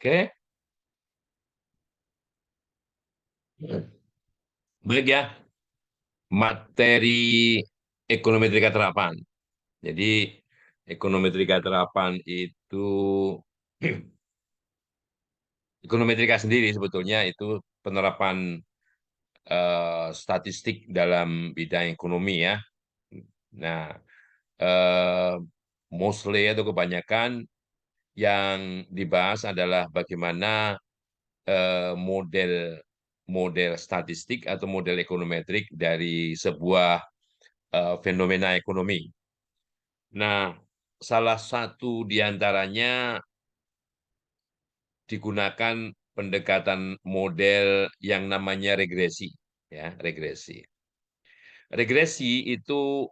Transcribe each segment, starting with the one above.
Oke, baik ya. Materi ekonometri terapan. Jadi ekonometri terapan itu ekonometrika sendiri sebetulnya itu penerapan statistik dalam bidang ekonomi ya. Nah, eh, mostly atau kebanyakan yang dibahas adalah bagaimana model model statistik atau model ekonometrik dari sebuah fenomena ekonomi. Nah, salah satu di antaranya digunakan pendekatan model yang namanya regresi, ya, regresi. Regresi itu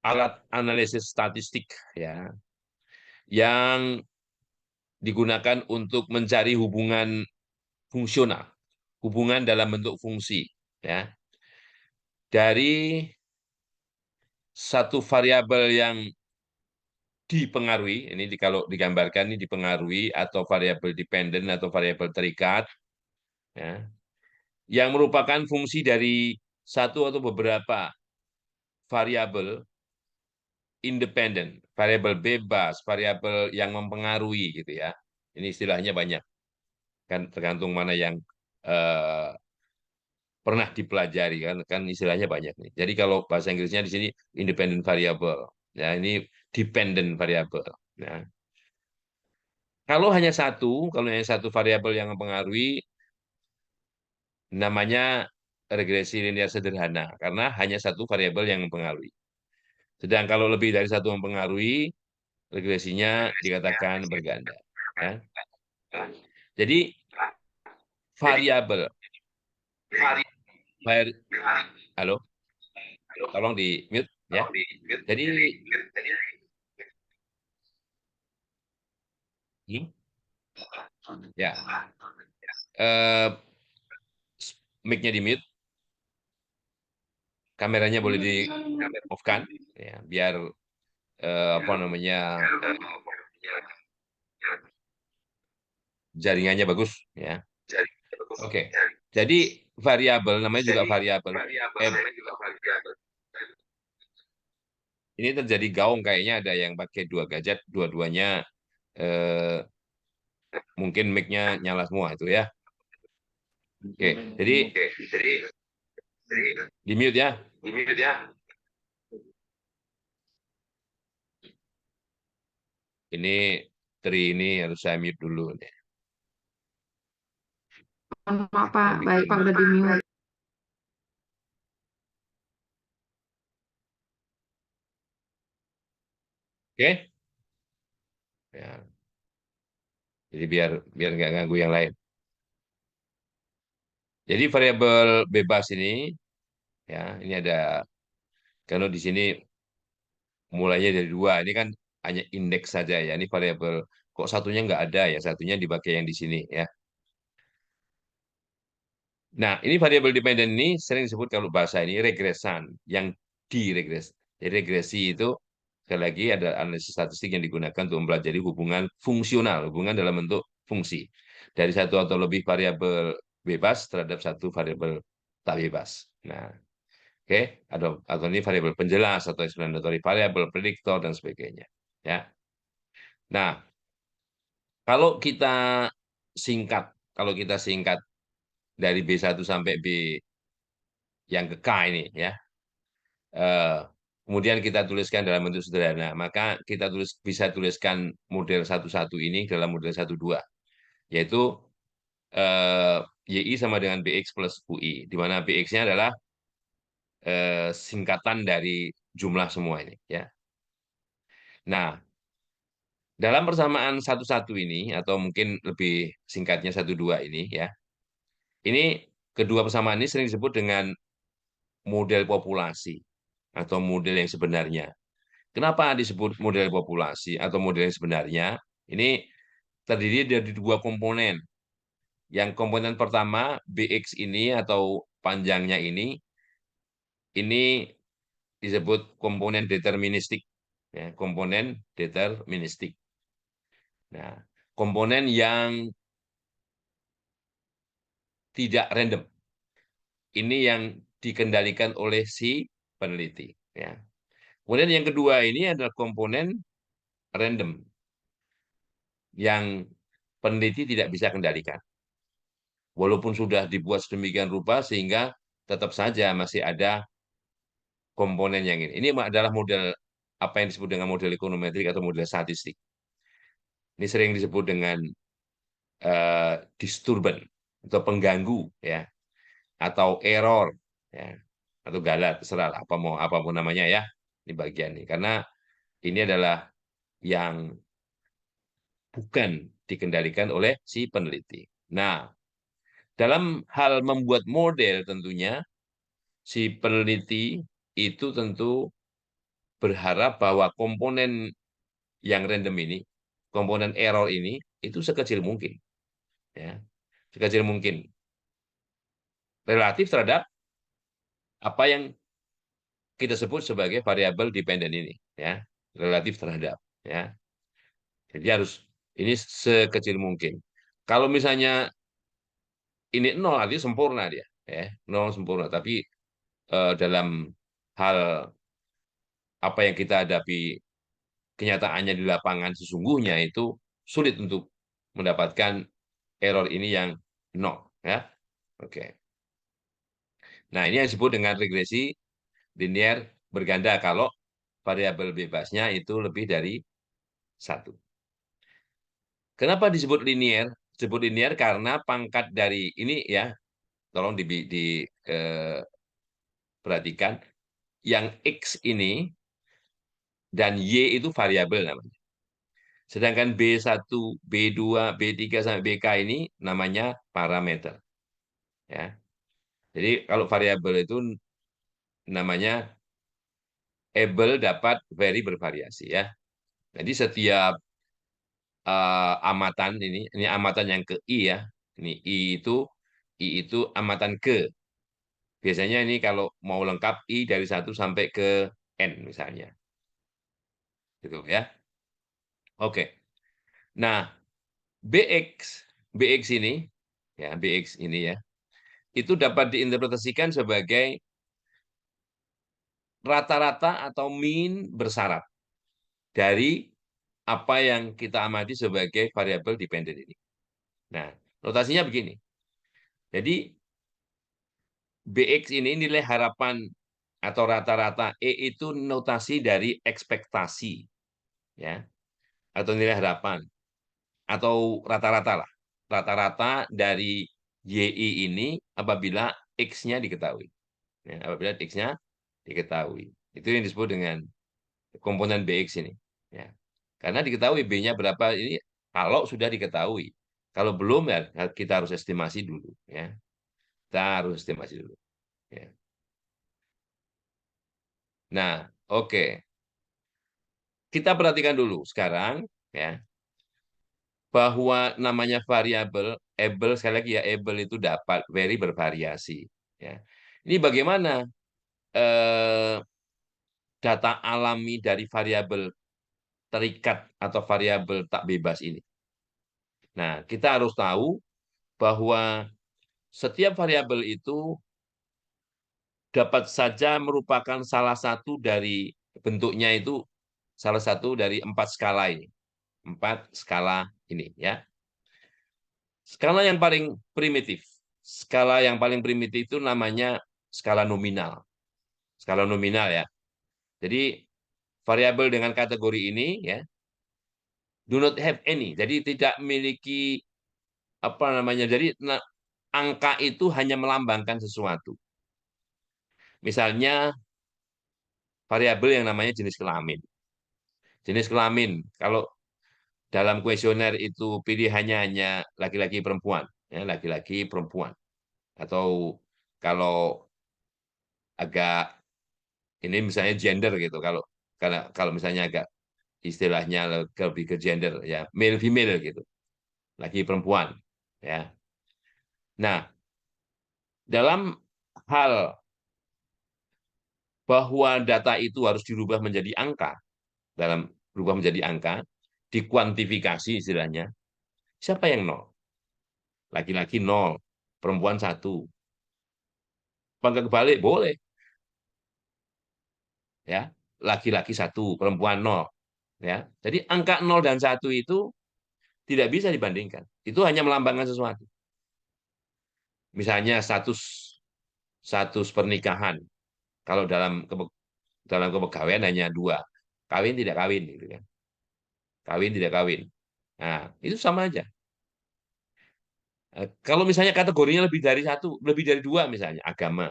alat analisis statistik ya yang digunakan untuk mencari hubungan fungsional, hubungan dalam bentuk fungsi ya dari satu variabel yang dipengaruhi, ini kalau digambarkan ini dipengaruhi atau variabel dependen atau variabel terikat, ya, yang merupakan fungsi dari satu atau beberapa variabel independen, variabel bebas, variabel yang mempengaruhi gitu ya. Ini istilahnya banyak, kan tergantung mana yang eh, pernah dipelajari kan istilahnya banyak nih. Jadi kalau bahasa Inggrisnya di sini independent variable, ya ini dependent variable. Nah, kalau hanya satu variabel yang mempengaruhi, namanya regresi linear sederhana karena hanya satu variabel yang mempengaruhi. Sedang kalau lebih dari satu mempengaruhi, regresinya dikatakan berganda. Ya. Jadi variabel, var- halo, tolong di mute ya. Jadi, ya, eh, mic-nya di mute, kameranya boleh di off kan, ya, biar apa namanya jaringannya bagus, ya. Oke, jadi variabel namanya juga variabel. Eh, ini terjadi gaung kayaknya ada yang pakai dua gadget, dua-duanya eh, mungkin mic-nya nyala semua itu ya. Oke, jadi di mute ya. Ini Tri ini harus saya mute dulu nih. Maaf Pak, baik Pak udah di mute. Oke, ya. Jadi biar biar nggak ganggu yang lain. Jadi variabel bebas ya ini ada kalau di sini mulainya dari dua, ini kan hanya indeks saja ya. Ini variabel kok satunya nggak ada ya, satunya dipakai yang di sini ya. Nah, ini variabel dependen ini sering disebut kalau bahasa ini regresan, yang diregres. Jadi regresi itu sekali lagi ada analisis statistik yang digunakan untuk mempelajari hubungan fungsional, hubungan dalam bentuk fungsi dari satu atau lebih variabel bebas terhadap satu variabel tak bebas. Nah, oke, atau ini variabel penjelas atau explanatory variable, prediktor dan sebagainya. Ya. Nah, kalau kita singkat, kalau kita singkat dari B1 sampai B yang ke K ini ya. eh, Kemudian kita tuliskan dalam bentuk sederhana, maka kita bisa tuliskan model 11 ini dalam model 12, yaitu eh, YI sama dengan BX plus UI, di mana BX-nya adalah singkatan dari jumlah semua ini ya. Nah, dalam persamaan 11 ini atau mungkin lebih singkatnya 12 ini ya. Ini kedua persamaan ini sering disebut dengan model populasi atau model yang sebenarnya. Kenapa disebut model populasi atau model yang sebenarnya? Ini terdiri dari dua komponen. Yang komponen pertama, BX ini atau panjangnya ini disebut komponen deterministik. Ya, komponen deterministik. Nah, komponen yang tidak random. Ini yang dikendalikan oleh si peneliti. Ya. Kemudian yang kedua ini adalah komponen random yang peneliti tidak bisa kendalikan. Walaupun sudah dibuat sedemikian rupa sehingga tetap saja masih ada komponen yang ini. Ini adalah model apa yang disebut dengan model ekonometrik atau model statistik. Ini sering disebut dengan disturban atau pengganggu, ya, atau error, ya, atau galat, terserah apa mau apapun namanya, ya. Ini bagian ini karena ini adalah yang bukan dikendalikan oleh si peneliti. Nah, dalam hal membuat model tentunya si peneliti itu tentu berharap bahwa komponen yang random ini, komponen error ini itu sekecil mungkin, ya, sekecil mungkin relatif terhadap apa yang kita sebut sebagai variabel dependen ini, ya, relatif terhadap, ya. Jadi harus ini sekecil mungkin. Kalau misalnya ini nol artinya sempurna dia, ya, nol sempurna. Tapi dalam hal apa yang kita hadapi kenyataannya di lapangan sesungguhnya itu sulit untuk mendapatkan error ini yang nol, ya. Oke. Nah, ini yang disebut dengan regresi linear berganda kalau variabel bebasnya itu lebih dari satu. Kenapa disebut linear? Disebut linear karena pangkat dari ini, ya, tolong diperhatikan, yang X ini dan Y itu variabel namanya. Sedangkan B1, B2, B3 sampai BK ini namanya parameter. Ya. Jadi kalau variabel itu namanya able dapat very bervariasi, ya. Jadi setiap amatan ini amatan yang ke I, ya. Ini I itu amatan ke. Biasanya ini kalau mau lengkap I dari 1 sampai ke N misalnya. Gitu, ya. Oke. Nah, BX BX ini, ya, BX ini, ya, itu dapat diinterpretasikan sebagai rata-rata atau mean bersyarat dari apa yang kita amati sebagai variabel dependen ini. Nah, notasinya begini. Jadi BX ini nilai harapan atau rata-rata E itu notasi dari ekspektasi, ya, atau nilai harapan atau rata-rata lah. Rata-rata dari YI ini apabila X-nya diketahui. Ya, apabila X-nya diketahui. Itu yang disebut dengan komponen BX ini. Ya. Karena diketahui B-nya berapa ini kalau sudah diketahui. Kalau belum, ya kita harus estimasi dulu. Ya. Kita harus estimasi dulu. Ya. Nah, oke. Kita perhatikan dulu sekarang, ya, bahwa namanya variabel able, sekali lagi ya, able itu dapat very bervariasi, ya. Ini bagaimana eh, data alami dari variabel terikat atau variabel tak bebas ini. Nah, kita harus tahu bahwa setiap variabel itu dapat saja merupakan salah satu dari bentuknya itu salah satu dari 4 skala ini. 4 skala ini, ya. Skala yang paling primitif. Skala yang paling primitif itu namanya skala nominal. Skala nominal, ya. Jadi variabel dengan kategori ini, ya, do not have any. Jadi tidak memiliki apa namanya. Jadi angka itu hanya melambangkan sesuatu. Misalnya variabel yang namanya jenis kelamin. Jenis kelamin, kalau dalam kuesioner itu pilihannya hanya laki-laki perempuan, ya, laki-laki perempuan. Atau kalau agak ini misalnya gender gitu, kalau karena kalau misalnya agak istilahnya lebih ke gender, ya, male female gitu, laki perempuan, ya. Nah, dalam hal bahwa data itu harus dirubah menjadi angka, dalam berubah menjadi angka, dikuantifikasi istilahnya. Siapa yang nol? Laki-laki nol, perempuan satu. Bangga kebalik boleh, ya. Laki-laki satu, perempuan nol, ya. Jadi angka nol dan satu itu tidak bisa dibandingkan. Itu hanya melambangkan sesuatu. Misalnya status status pernikahan. Kalau dalam kepegawaian hanya dua, kawin tidak kawin, gitu kan? Kawin tidak kawin. Nah, itu sama aja. Kalau misalnya kategorinya lebih dari satu, lebih dari dua misalnya, agama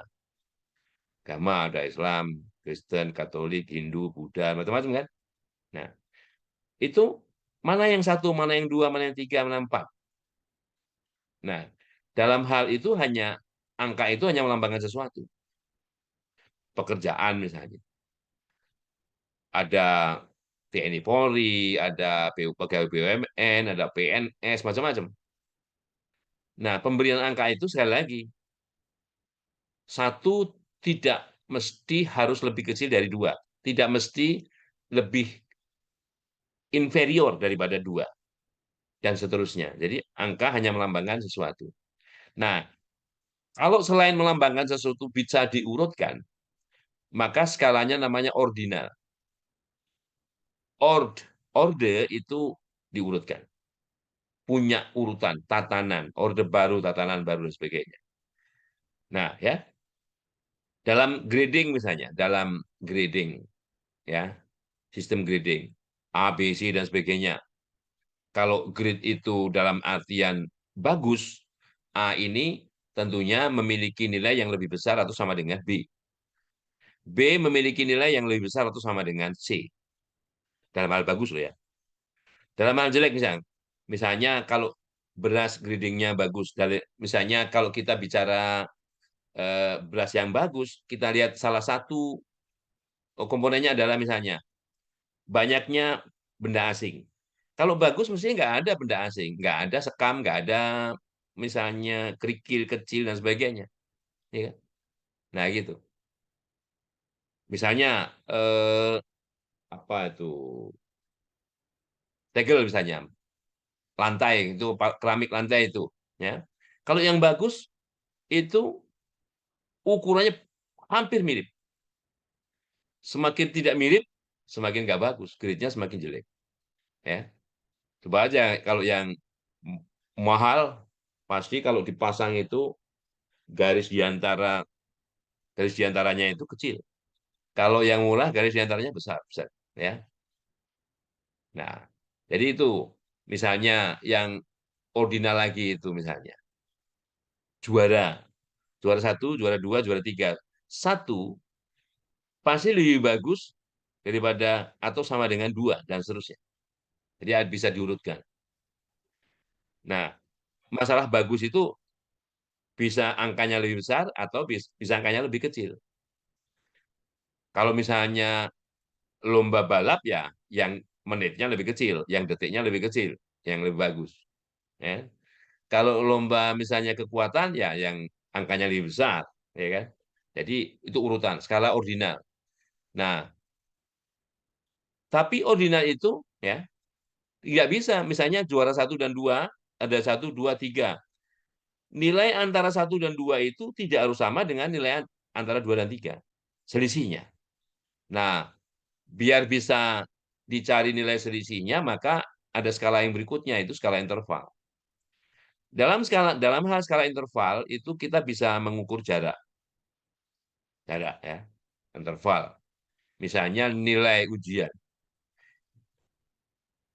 ada Islam, Kristen, Katolik, Hindu, Buddha, macam-macam kan. Nah, itu mana yang satu, mana yang dua, mana yang tiga, mana yang empat. Nah, dalam hal itu angka itu hanya melambangkan sesuatu. Pekerjaan misalnya. Ada TNI Polri, ada pegawai BUMN, ada PNS, macam-macam. Nah, pemberian angka itu sekali lagi, satu tidak mesti harus lebih kecil dari dua. Tidak mesti lebih inferior daripada dua, dan seterusnya. Jadi, angka hanya melambangkan sesuatu. Nah, kalau selain melambangkan sesuatu bisa diurutkan, maka skalanya namanya ordinal. Orde itu diurutkan. Punya urutan, tatanan, orde baru, tatanan baru, dan sebagainya. Nah, ya, dalam grading misalnya, dalam grading, ya, sistem grading, A, B, C, dan sebagainya. Kalau grade itu dalam artian bagus, A ini tentunya memiliki nilai yang lebih besar atau sama dengan B. B memiliki nilai yang lebih besar atau sama dengan C. Dalam hal bagus loh ya. Dalam hal jelek misalnya kalau beras gradingnya bagus, misalnya kalau kita bicara beras yang bagus, kita lihat salah satu komponennya adalah misalnya banyaknya benda asing. Kalau bagus mestinya nggak ada benda asing, nggak ada sekam, nggak ada misalnya kerikil kecil dan sebagainya. Ya kan? Nah gitu. Misalnya apa itu tegel misalnya, lantai itu keramik lantai itu, ya. Kalau yang bagus itu ukurannya hampir mirip. Semakin tidak mirip, semakin nggak bagus, grade-nya semakin jelek. Ya, coba aja kalau yang mahal, pasti kalau dipasang itu garis diantara garis diantaranya itu kecil. Kalau yang murah garis diantaranya besar, besar. Ya, nah, jadi itu misalnya yang ordinal lagi itu misalnya juara, juara satu, juara dua, juara tiga, satu pasti lebih bagus daripada atau sama dengan dua dan seterusnya. Jadi bisa diurutkan. Nah, masalah bagus itu bisa angkanya lebih besar atau bisa angkanya lebih kecil. Kalau misalnya lomba balap ya, yang menitnya lebih kecil, yang detiknya lebih kecil, yang lebih bagus. Ya. Kalau lomba misalnya kekuatan ya, yang angkanya lebih besar, ya kan? Jadi itu urutan skala ordinal. Nah, tapi ordinal itu ya nggak bisa. Misalnya juara satu dan dua, ada satu, dua, tiga. Nilai antara satu dan dua itu tidak harus sama dengan nilai antara dua dan tiga. Selisihnya. Nah, biar bisa dicari nilai selisihnya, maka ada skala yang berikutnya, itu skala interval. Dalam hal skala interval itu kita bisa mengukur jarak, ya, interval. Misalnya nilai ujian.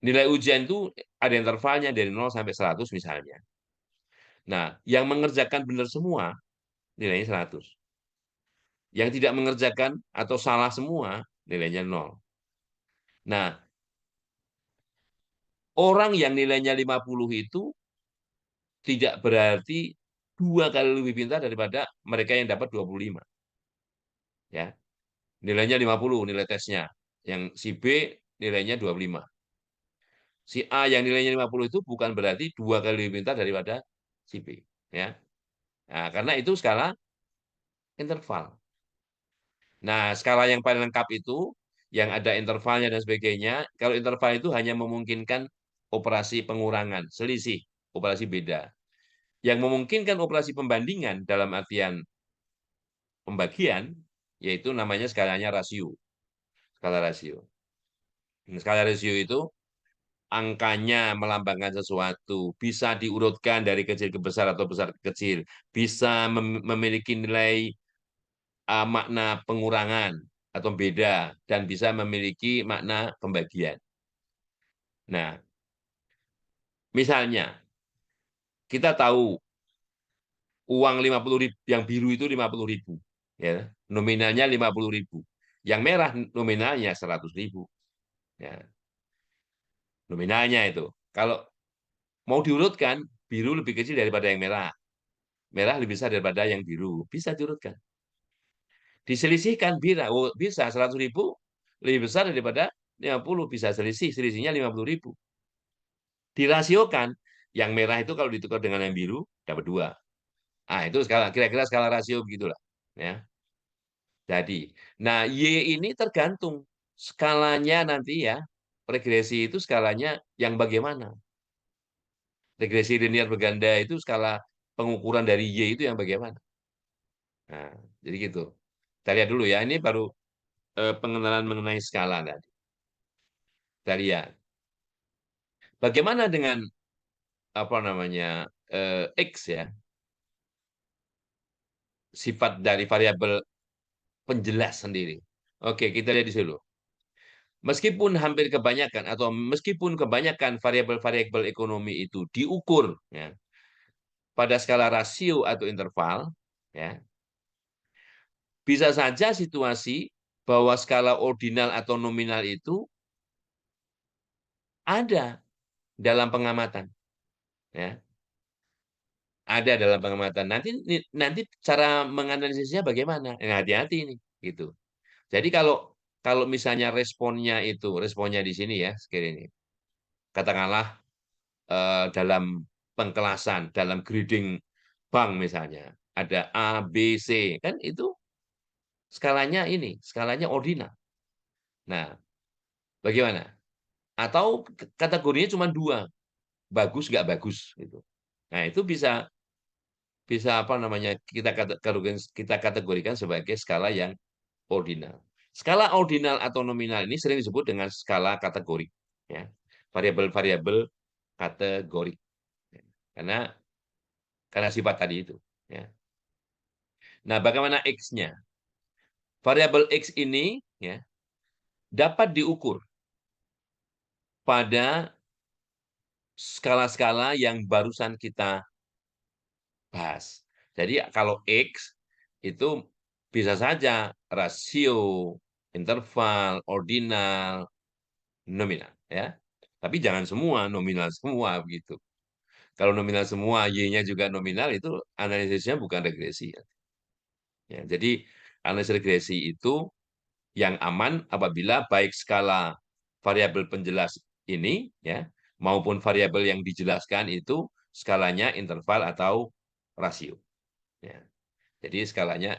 Nilai ujian itu ada intervalnya dari 0 sampai 100 misalnya. Nah, yang mengerjakan benar semua nilainya 100. Yang tidak mengerjakan atau salah semua nilainya 0. Nah, orang yang nilainya 50 itu tidak berarti dua kali lebih pintar daripada mereka yang dapat 25. Ya, nilainya 50 nilai tesnya. Yang si B nilainya 25. Si A yang nilainya 50 itu bukan berarti dua kali lebih pintar daripada si B. Ya. Nah, karena itu skala interval. Nah, skala yang paling lengkap itu yang ada intervalnya dan sebagainya. Kalau interval itu hanya memungkinkan operasi pengurangan, selisih, operasi beda. Yang memungkinkan operasi pembandingan dalam artian pembagian, yaitu namanya skalanya rasio. Skala rasio. Skala rasio itu angkanya melambangkan sesuatu, bisa diurutkan dari kecil ke besar atau besar ke kecil, bisa memiliki nilai makna pengurangan atau beda, dan bisa memiliki makna pembagian. Nah, misalnya, kita tahu uang 50.000, yang biru itu 50.000, ya, nominalnya 50.000. Yang merah nominalnya 100.000. Ya, nominalnya itu. Kalau mau diurutkan, biru lebih kecil daripada yang merah. Merah lebih besar daripada yang biru. Bisa diurutkan. Diselisihkan bisa 100.000 lebih besar daripada 50, bisa selisih, selisihnya 50.000. Dirasiokan, yang merah itu kalau ditukar dengan yang biru dapat 2. Ah, itu kira-kira skala rasio begitulah. Ya. Jadi, nah Y ini tergantung skalanya nanti ya. Regresi itu skalanya yang bagaimana? Regresi linear berganda itu skala pengukuran dari Y itu yang bagaimana? Nah, jadi gitu. Kita lihat dulu ya. Ini baru pengenalan mengenai skala tadi. Kita lihat. Bagaimana dengan apa namanya X ya? Sifat dari variabel penjelas sendiri. Oke, kita lihat di sini. Meskipun hampir kebanyakan atau meskipun kebanyakan variabel-variabel ekonomi itu diukur ya, pada skala rasio atau interval, ya, bisa saja situasi bahwa skala ordinal atau nominal itu ada dalam pengamatan, ya, ada dalam pengamatan. Nanti cara menganalisisnya bagaimana? Nah, hati-hati ini, gitu. Jadi kalau kalau misalnya responnya di sini ya, sekali ini, katakanlah dalam pengkelasan, dalam grading bank misalnya, ada A, B, C, kan itu skalanya ordinal. Nah, bagaimana? Atau kategorinya cuma 2, bagus nggak bagus gitu. Nah, itu bisa bisa apa namanya kita kategorikan sebagai skala yang ordinal. Skala ordinal atau nominal ini sering disebut dengan skala kategorik, ya, variabel-variabel kategorik, karena sifat tadi itu. Ya. Nah, bagaimana X-nya? Variabel X ini ya, dapat diukur pada skala-skala yang barusan kita bahas. Jadi kalau X itu bisa saja rasio, interval, ordinal, nominal, ya. Tapi jangan semua nominal semua begitu. Kalau nominal semua, Y-nya juga nominal, itu analisisnya bukan regresi. Ya, jadi analisis regresi itu yang aman apabila baik skala variabel penjelas ini ya maupun variabel yang dijelaskan itu skalanya interval atau rasio. Ya. Jadi skalanya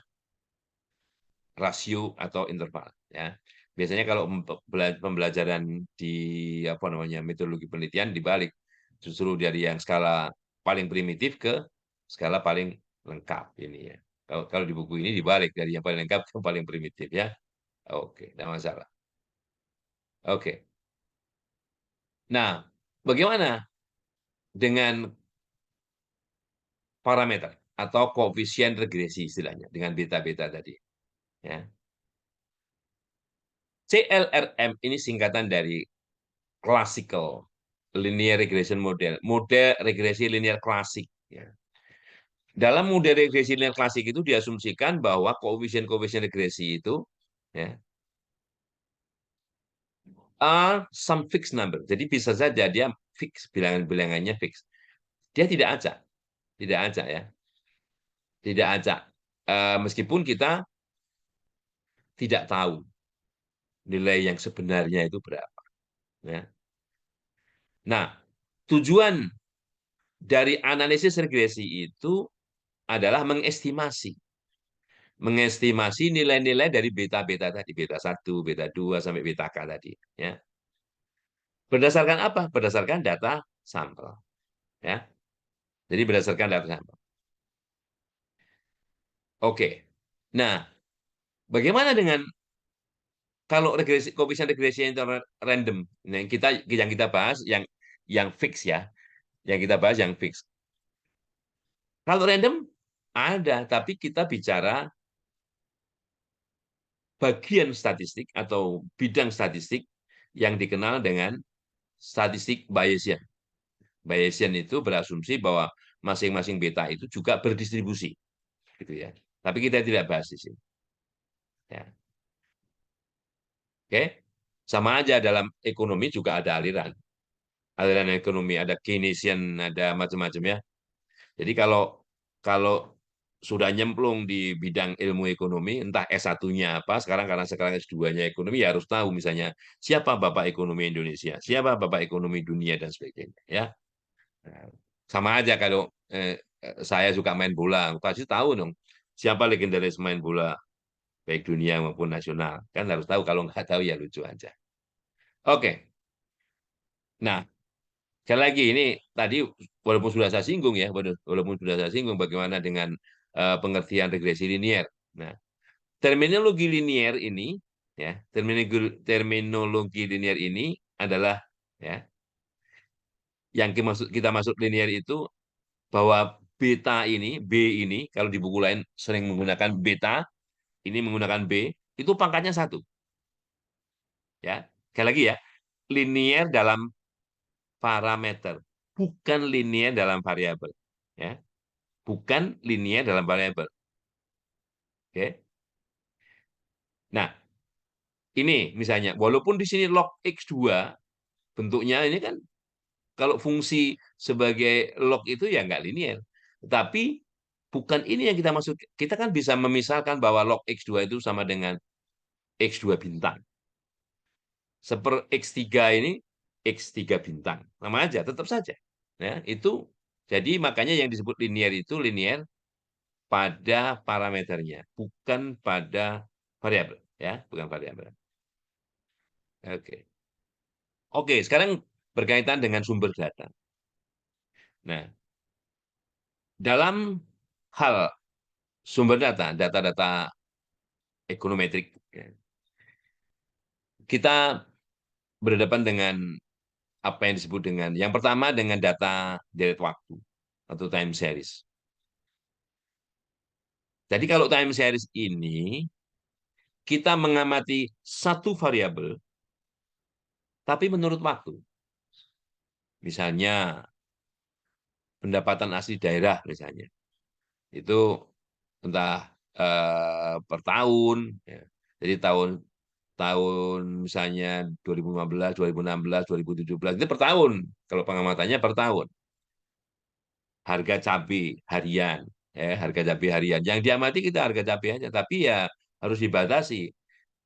rasio atau interval. Ya. Biasanya kalau pembelajaran di apa namanya metodologi penelitian dibalik, justru dari yang skala paling primitif ke skala paling lengkap ini ya. Kalau di buku ini dibalik dari yang paling lengkap ke paling primitif ya. Oke, tidak masalah. Oke. Nah, bagaimana dengan parameter atau koefisien regresi istilahnya dengan beta-beta tadi? Ya. CLRM ini singkatan dari Classical Linear Regression Model, model regresi linear klasik. Ya. Dalam model regresi linear klasik itu diasumsikan bahwa koefisien-koefisien regresi itu ya, are some fixed number. Jadi bisa saja dia fix, bilangan-bilangannya fix. Dia tidak acak, tidak acak ya, tidak acak. Meskipun kita tidak tahu nilai yang sebenarnya itu berapa. Ya. Nah, tujuan dari analisis regresi itu adalah mengestimasi nilai-nilai dari beta-beta tadi, beta 1, beta 2, sampai beta K tadi. Ya. Berdasarkan apa? Berdasarkan data sampel. Ya. Jadi berdasarkan data sampel. Oke. Nah, bagaimana dengan kalau regresi, koefisien regresi itu random? Nah, yang kita bahas yang fix ya, yang kita bahas yang fix. Kalau random ada, tapi kita bicara bagian statistik atau bidang statistik yang dikenal dengan statistik Bayesian. Bayesian itu berasumsi bahwa masing-masing beta itu juga berdistribusi, gitu ya. Tapi kita tidak bahas di sini. Ya. Oke, sama aja dalam ekonomi juga ada aliran. Aliran ekonomi ada Keynesian, ada macam-macam ya. Jadi kalau kalau sudah nyemplung di bidang ilmu ekonomi, entah S1-nya apa, sekarang S2-nya ekonomi, ya harus tahu misalnya siapa Bapak Ekonomi Indonesia, siapa Bapak Ekonomi Dunia, dan sebagainya. Ya. Nah, sama aja kalau saya suka main bola, pasti tahu dong siapa legendaris main bola, baik dunia maupun nasional. Kan harus tahu, kalau nggak tahu ya lucu aja. Oke, nah sekali lagi ini tadi walaupun sudah saya singgung ya, walaupun sudah saya singgung bagaimana dengan pengertian regresi linier. Nah, terminologi linier ini ya, terminologi linier ini adalah ya yang kita maksud linier itu bahwa beta ini, B ini kalau di buku lain sering menggunakan beta, ini menggunakan B, itu pangkatnya satu. Ya, sekali lagi ya, linier dalam parameter, bukan linier dalam variabel. Ya, bukan linier dalam variabel. Oke. Nah, ini misalnya, walaupun di sini log X2, bentuknya ini kan, kalau fungsi sebagai log itu ya nggak linier. Tapi bukan ini yang kita maksud. Kita kan bisa memisalkan bahwa log X2 itu sama dengan X2 bintang. Seper X3 ini X3 bintang. Sama aja, tetap saja. Ya, itu jadi makanya yang disebut linier itu linier pada parameternya, bukan pada variabel, ya, bukan variabel. Oke. Oke, sekarang berkaitan dengan sumber data. Nah, dalam hal sumber data, data-data ekonometrik, ya, kita berhadapan dengan apa yang disebut dengan yang pertama dengan data deret waktu atau time series. Jadi kalau time series ini kita mengamati satu variabel tapi menurut waktu. Misalnya pendapatan asli daerah misalnya. Itu entah per tahun ya. Jadi tahun tahun misalnya 2015, 2016, 2017 itu per tahun. Kalau pengamatannya per tahun. Harga cabai harian, ya, harga cabai harian. Yang diamati kita harga cabai aja, tapi ya harus dibatasi.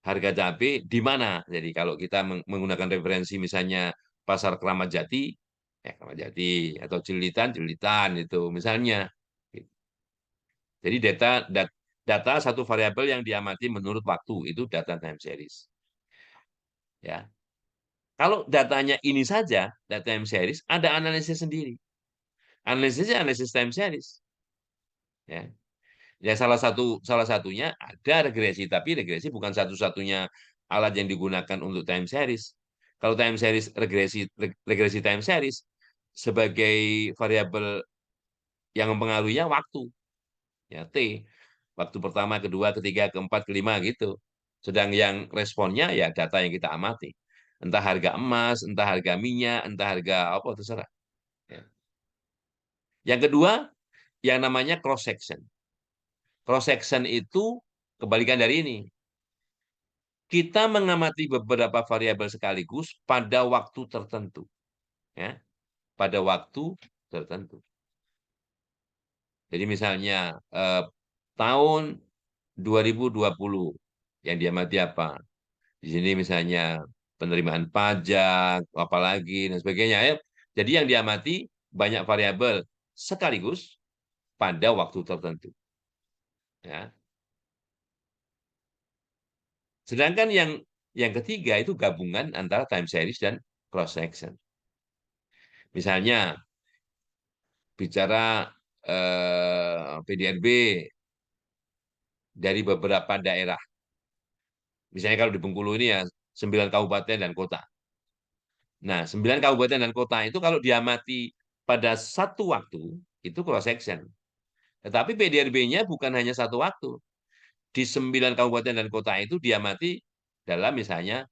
Harga cabai di mana? Jadi kalau kita menggunakan referensi misalnya pasar Keramat Jati, ya Keramat Jati, atau Cilitan, Cilitan itu misalnya. Jadi data satu variabel yang diamati menurut waktu itu data time series. Ya. Kalau datanya ini saja, data time series, ada analisis sendiri. Analisisnya analisis time series. Ya. Ya salah satunya ada regresi, tapi regresi bukan satu-satunya alat yang digunakan untuk time series. Kalau time series regresi time series sebagai variabel yang mempengaruhinya waktu, ya T. Waktu pertama, kedua, ketiga, keempat, kelima gitu. Sedang yang responnya ya data yang kita amati. Entah harga emas, entah harga minyak, entah harga apa terserah. Ya. Yang kedua, yang namanya cross section. Cross section itu kebalikan dari ini. Kita mengamati beberapa variabel sekaligus pada waktu tertentu, ya, pada waktu tertentu. Jadi misalnya tahun 2020 yang diamati apa? Di sini misalnya penerimaan pajak, apalagi dan sebagainya. Ya. Jadi yang diamati banyak variabel sekaligus pada waktu tertentu. Ya. Sedangkan yang ketiga itu gabungan antara time series dan cross section. Misalnya bicara PDRB dari beberapa daerah. Misalnya kalau di Bengkulu ini ya 9 kabupaten dan kota. Nah, 9 kabupaten dan kota itu kalau diamati pada satu waktu, itu cross section. Tetapi PDRB-nya bukan hanya satu waktu. Di 9 kabupaten dan kota itu diamati dalam misalnya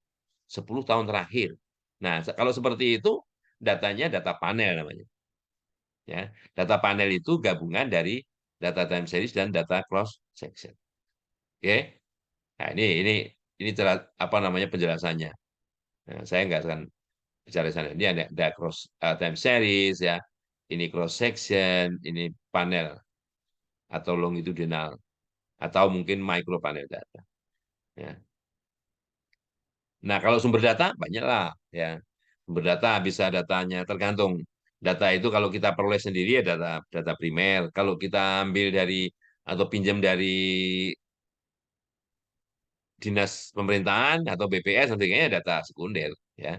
10 tahun terakhir. Nah, kalau seperti itu, datanya data panel namanya. Ya, data panel itu gabungan dari data time series dan data cross section. Oke. Nah, ini apa namanya penjelasannya. Nah, saya nggak akan bicara di sana. Ini ada cross time series ya. Ini cross section, ini panel atau longitudinal atau mungkin micro panel data. Ya. Nah, kalau sumber data banyak lah ya. Sumber data bisa datanya tergantung. Data itu kalau kita peroleh sendiri ya data data primer. Kalau kita ambil dari atau pinjam dari dinas pemerintahan atau BPS nanti kayaknya data sekunder ya.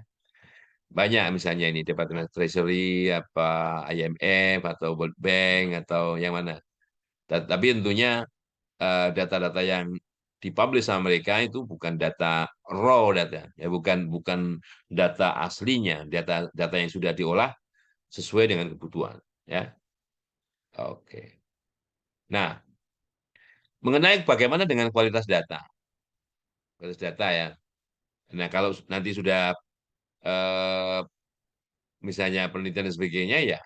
Banyak misalnya ini Departemen Treasury apa IMF atau World Bank atau yang mana. Tapi tentunya data-data yang dipublish sama mereka itu bukan data raw data ya, bukan bukan data aslinya, data data yang sudah diolah sesuai dengan kebutuhan ya. Oke. Nah, mengenai bagaimana dengan kualitas data. Kualitas data ya. Nah, kalau nanti sudah eh, misalnya penelitian dan sebagainya ya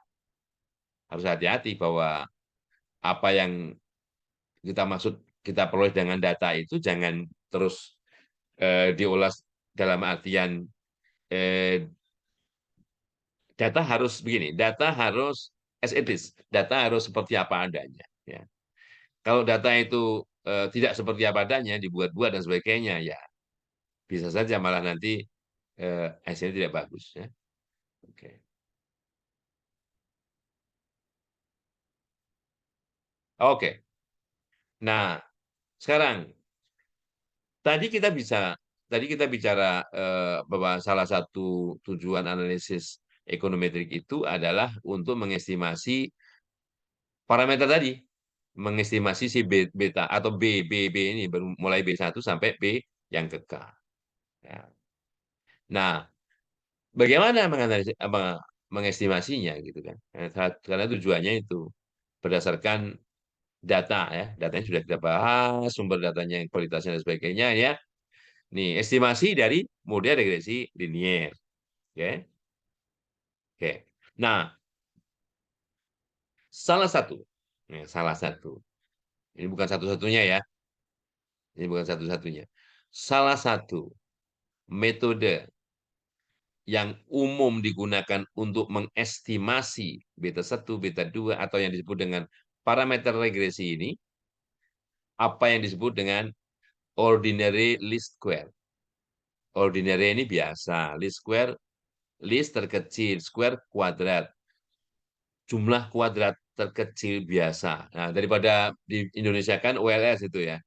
harus hati-hati bahwa apa yang kita maksud kita peroleh dengan data itu jangan terus diolah dalam artian eh, data harus begini, data harus as it is, data harus seperti apa adanya. Ya. Kalau data itu tidak seperti apa adanya, dibuat-buat dan sebagainya, ya bisa saja malah nanti hasilnya tidak bagus. Ya. Oke. Oke. Nah, sekarang tadi kita bicara bahwa salah satu tujuan analisis ekonometrik itu adalah untuk mengestimasi parameter tadi, mengestimasi si beta atau B ini mulai B1 sampai B yang ke K. Ya. Nah, bagaimana menganalisis mengestimasinya gitu kan? Karena tujuannya itu berdasarkan data ya, datanya sudah kita bahas, sumber datanya, kualitasnya dan sebagainya ya. Nih, estimasi dari model regresi linier. Oke. Oke. Nah, salah satu, salah satu. Ini bukan satu-satunya ya. Ini bukan satu-satunya. Salah satu metode yang umum digunakan untuk mengestimasi beta 1, beta 2 atau yang disebut dengan parameter regresi ini, apa yang disebut dengan ordinary least square. Ordinary ini biasa, least square, least terkecil, square kuadrat, jumlah kuadrat terkecil biasa. Nah, daripada di Indonesia kan OLS itu ya.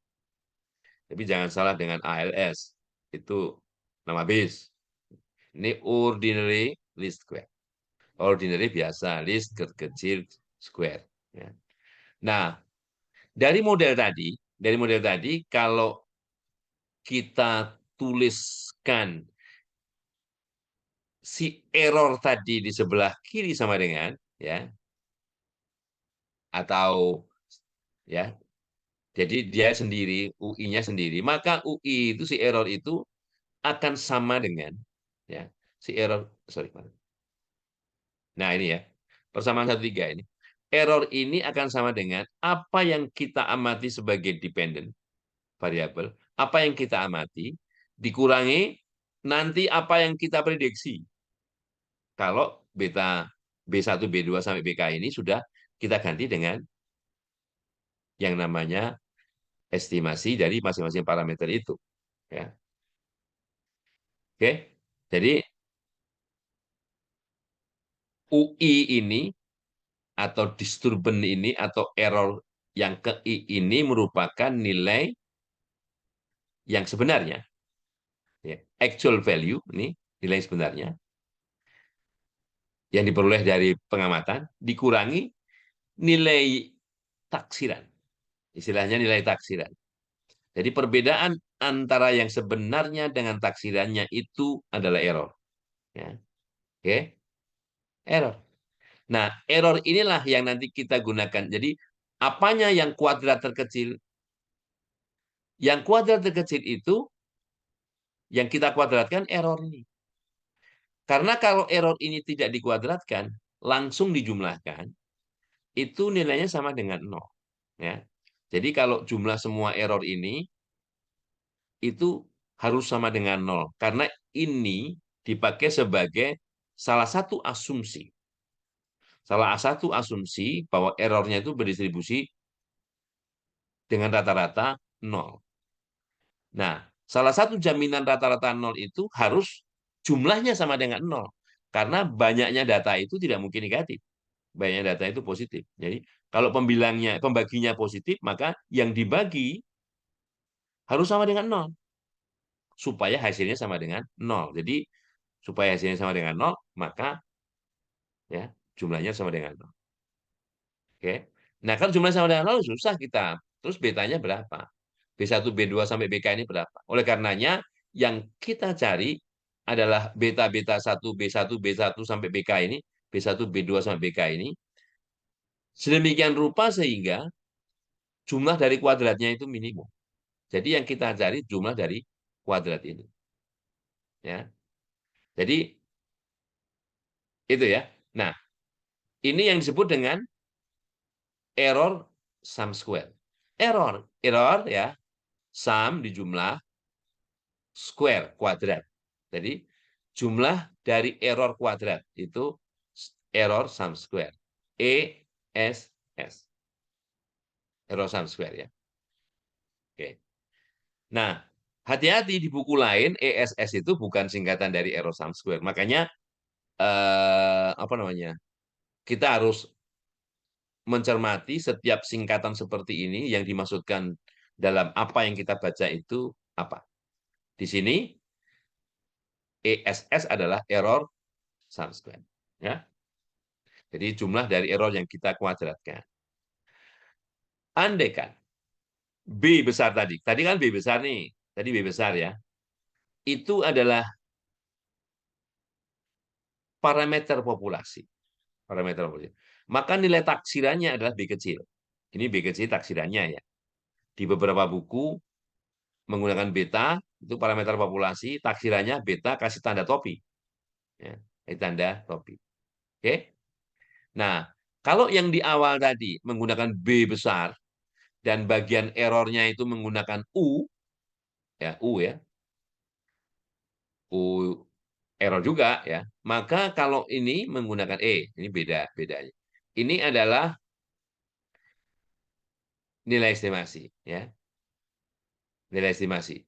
Tapi jangan salah dengan ALS. Itu nama bis. Ini ordinary least square. Ordinary biasa, least kecil square. Ya. Nah, dari model tadi, kalau kita tuliskan si error tadi di sebelah kiri sama dengan ya atau ya jadi dia sendiri UI-nya sendiri maka UI itu si error itu akan sama dengan ya si error sorry nah ini ya persamaan 1,3 ini error ini akan sama dengan apa yang kita amati sebagai dependent variabel apa yang kita amati dikurangi nanti apa yang kita prediksi kalau beta B1, B2 sampai BK ini sudah kita ganti dengan yang namanya estimasi dari masing-masing parameter itu. Ya. Oke, jadi UI ini atau disturban ini atau error yang ke I ini merupakan nilai yang sebenarnya, ya, actual value ini nilai sebenarnya yang diperoleh dari pengamatan dikurangi nilai taksiran. Istilahnya nilai taksiran. Jadi perbedaan antara yang sebenarnya dengan taksirannya itu adalah error. Ya. Oke, error. Nah, error inilah yang nanti kita gunakan. Jadi, apanya yang kuadrat terkecil? Yang kuadrat terkecil itu yang kita kuadratkan error ini. Karena kalau error ini tidak dikuadratkan, langsung dijumlahkan, itu nilainya sama dengan 0. Ya. Jadi kalau jumlah semua error ini, itu harus sama dengan 0. Karena ini dipakai sebagai salah satu asumsi. Salah satu asumsi bahwa errornya itu berdistribusi dengan rata-rata 0. Nah, salah satu jaminan rata-rata 0 itu harus jumlahnya sama dengan 0. Karena banyaknya data itu tidak mungkin negatif. Banyaknya data itu positif. Jadi, kalau pembaginya positif, maka yang dibagi harus sama dengan 0. Supaya hasilnya sama dengan 0. Jadi, supaya hasilnya sama dengan 0, maka ya jumlahnya sama dengan 0. Oke. Nah, kalau jumlahnya sama dengan 0, susah kita. Terus betanya berapa? B1, B2 sampai BK ini berapa? Oleh karenanya, yang kita cari adalah beta-beta 1, B1, B1 sampai BK ini, B1, B2 sampai BK ini, sedemikian rupa sehingga jumlah dari kuadratnya itu minimum. Jadi yang kita cari jumlah dari kuadrat ini. Ya. Jadi itu ya. Nah, ini yang disebut dengan error sum square. Error ya, sum di jumlah, square kuadrat. Jadi jumlah dari error kuadrat itu error sum square. ESS. Error sum square ya. Oke. Nah, hati-hati di buku lain ESS itu bukan singkatan dari error sum square. Makanya apa namanya? Kita harus mencermati setiap singkatan seperti ini yang dimaksudkan dalam apa yang kita baca itu apa. Di sini ESS adalah error sum square. Ya. Jadi jumlah dari error yang kita kuadratkan. Andai kan B besar tadi kan B besar nih, tadi B besar ya, itu adalah parameter populasi. Parameter populasi. Maka nilai taksirannya adalah B kecil. Ini B kecil taksirannya ya. Di beberapa buku menggunakan beta, itu parameter populasi, taksirannya beta kasih tanda topi. Ya, tanda topi. Oke? Nah, kalau yang di awal tadi menggunakan B besar, dan bagian errornya itu menggunakan U, ya U ya, U error juga ya. Maka kalau ini menggunakan ini bedanya. Ini adalah nilai estimasi ya. Nilai estimasi.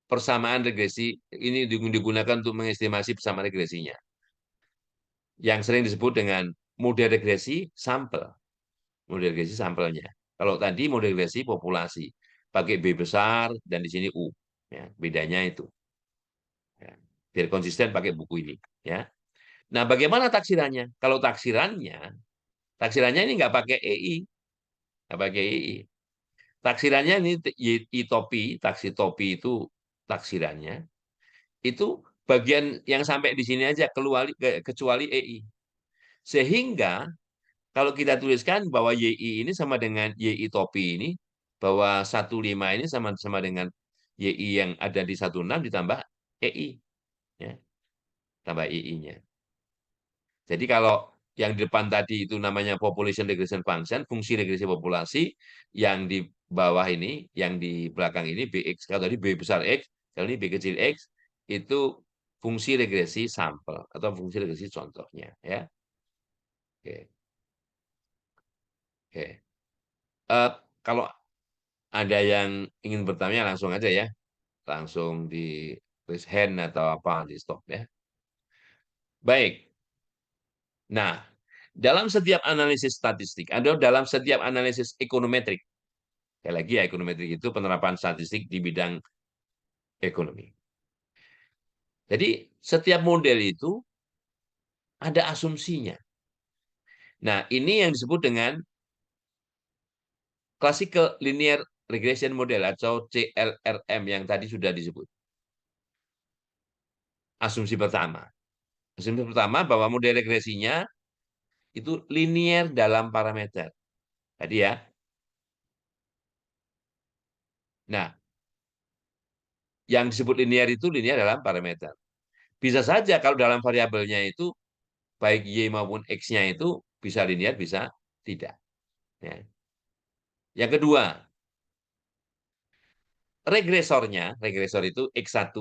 Persamaan regresi ini digunakan untuk mengestimasi persamaan regresinya. Yang sering disebut dengan model regresi sampel. Model regresi sampelnya. Kalau tadi model regresi populasi pakai B besar dan di sini U. Ya, bedanya itu. Ya, biar konsisten pakai buku ini. Ya. Nah, bagaimana taksirannya? Kalau taksirannya ini nggak pakai EI, nggak pakai EI. Taksirannya ini I-topi, taksi topi itu taksirannya. Itu bagian yang sampai di sini aja kecuali EI. Sehingga kalau kita tuliskan bahwa YI ini sama dengan YI topi ini, bahwa 15 ini sama dengan YI yang ada di 16 ditambah EI. Ya, tambah EI-nya. Jadi kalau yang di depan tadi itu namanya population regression function, fungsi regresi populasi, yang di bawah ini, yang di belakang ini BX, kalau tadi B besar X, kalau ini B kecil X, itu fungsi regresi sampel atau fungsi regresi contohnya. Ya, oke. Oke. Eh, kalau ada yang ingin bertanya langsung aja ya, langsung di raise hand atau apa di stop ya. Baik. Nah, dalam setiap analisis statistik, ada dalam setiap analisis ekonometrik. Sekali lagi ya, ekonometrik itu penerapan statistik di bidang ekonomi. Jadi, setiap model itu ada asumsinya. Nah, ini yang disebut dengan classical linear regression model atau CLRM yang tadi sudah disebut. Asumsi pertama. Asumsi pertama bahwa model regresinya itu linear dalam parameter. Tadi ya. Nah, yang disebut linear itu linear dalam parameter. Bisa saja kalau dalam variabelnya itu baik Y maupun X-nya itu bisa linear, bisa tidak. Ya. Yang kedua, regresor itu X1,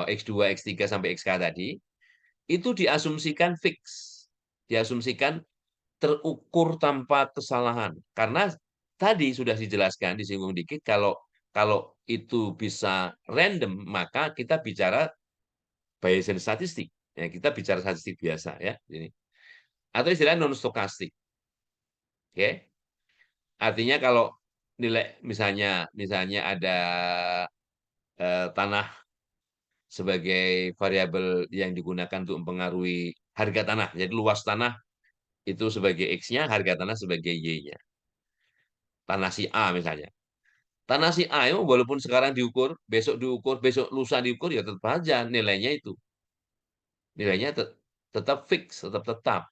X2, X3 sampai XK tadi, itu diasumsikan fix. Diasumsikan terukur tanpa kesalahan. Karena tadi sudah dijelaskan, disinggung dikit, kalau kalau itu bisa random, maka kita bicara Bayesian statistik. Ya, kita bicara statistik biasa ya. Ini. Atau istilahnya non stokastik. Oke. Artinya kalau nilai misalnya ada tanah sebagai variabel yang digunakan untuk mempengaruhi harga tanah. Jadi luas tanah itu sebagai X-nya, harga tanah sebagai Y-nya. Tanah si A misalnya. Tanah si A itu walaupun sekarang diukur, besok lusa diukur, ya tetap aja nilainya itu. Nilainya tetap fix, tetap.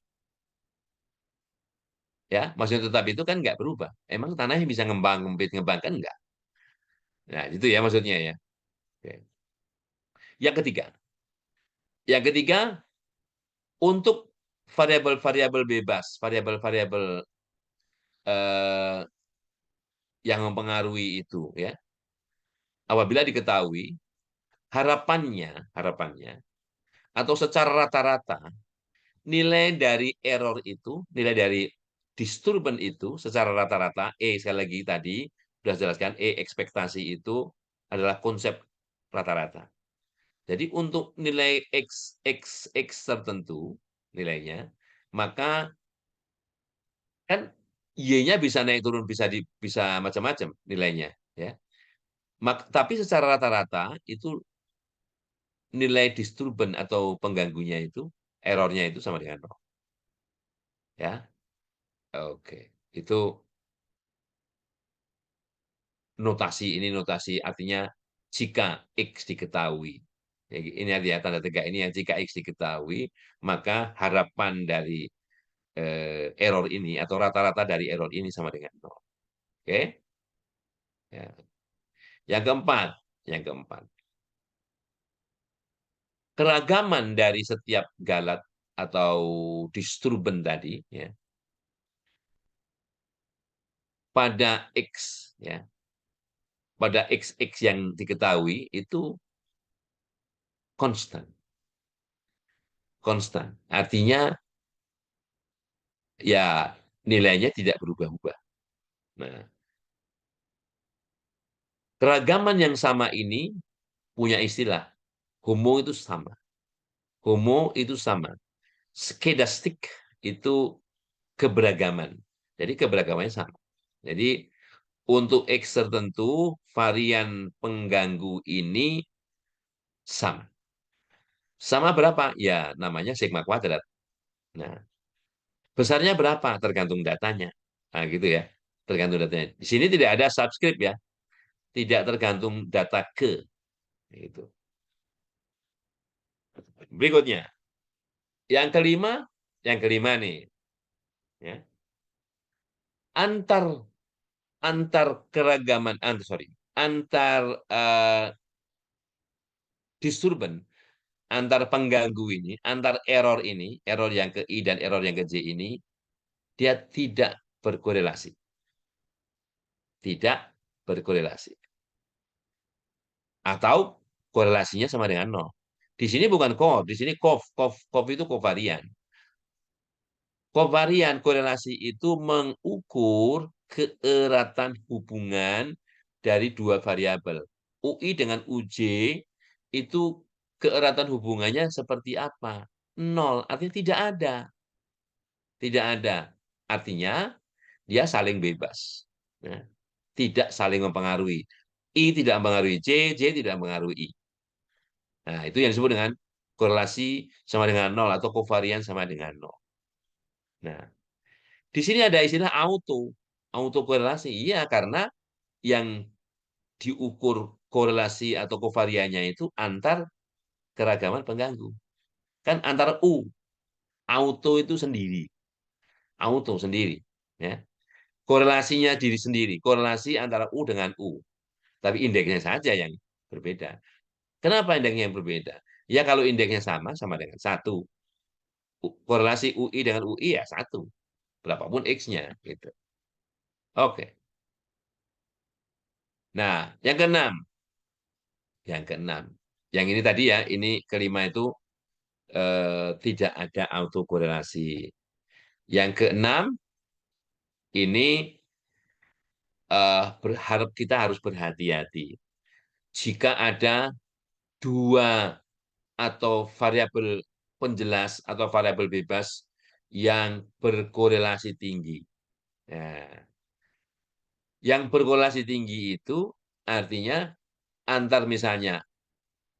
Ya, maksudnya tetap itu kan nggak berubah. Emang tanahnya bisa ngembang kan nggak? Nah, itu ya maksudnya ya. Oke. Yang ketiga, untuk variabel-variabel bebas, variabel-variabel eh, yang mempengaruhi itu, ya. Apabila diketahui harapannya, atau secara rata-rata nilai dari error itu, nilai dari disturban itu secara rata-rata, sekali lagi tadi sudah jelaskan, ekspektasi itu adalah konsep rata-rata. Jadi untuk nilai X tertentu, nilainya, maka kan Y-nya bisa naik turun, bisa macam-macam nilainya. Ya. Tapi secara rata-rata itu nilai disturban atau pengganggunya itu, errornya itu sama dengan 0. Ya, oke. Itu ini notasi artinya jika X diketahui. Ya, ini artinya tanda tegak ini ya, jika X diketahui, maka harapan dari error ini atau rata-rata dari error ini sama dengan 0. Oke? Ya. Yang keempat, yang keempat, keragaman dari setiap galat atau disturban tadi, ya, pada X, ya, pada XX yang diketahui itu konstan. Konstan. Artinya ya nilainya tidak berubah-ubah. Nah, keragaman yang sama ini punya istilah. Homo itu sama. Homo itu sama. Skedastik itu keberagaman. Jadi keberagamannya sama. Jadi untuk X tertentu, varian pengganggu ini sama. Sama berapa? Ya, namanya sigma kuadrat. Nah, besarnya berapa? Tergantung datanya. Nah, gitu ya. Tergantung datanya. Di sini tidak ada subscript ya. Tidak tergantung data ke. Gitu. Berikutnya. Yang kelima, nih. Ya. Antar antar keragaman, antar disturban, antar pengganggu ini, antar error yang ke I dan error yang ke J ini, dia tidak berkorelasi. Tidak berkorelasi. Atau korelasinya sama dengan 0. Di sini bukan COV, di sini COV itu kovarian. Kovarian korelasi itu mengukur keeratan hubungan dari dua variabel. UI dengan UJ itu keeratan hubungannya seperti apa? 0, artinya tidak ada. Tidak ada. Artinya dia saling bebas. Ya. Tidak saling mempengaruhi. I tidak mempengaruhi J tidak mempengaruhi I. Nah, itu yang disebut dengan korelasi sama dengan nol atau kovarian sama dengan nol. Nah, di sini ada istilah auto korelasi. Iya, karena yang diukur korelasi atau kovariannya itu antar keragaman pengganggu. Kan antara auto itu sendiri, auto sendiri, ya. Korelasinya diri sendiri, korelasi antara U dengan U. Tapi indeksnya saja yang berbeda. Kenapa indeksnya yang berbeda? Ya kalau indeksnya sama, sama dengan satu. Korelasi UI dengan UI ya satu. Berapapun X-nya. Gitu. Oke. Nah, yang keenam. Yang keenam. Yang ini tadi ya, ini kelima itu tidak ada autokorelasi. Yang keenam, ini kita harus berhati-hati. Jika ada dua atau variabel penjelas atau variabel bebas yang berkorelasi tinggi. Nah, yang berkorelasi tinggi itu artinya antar misalnya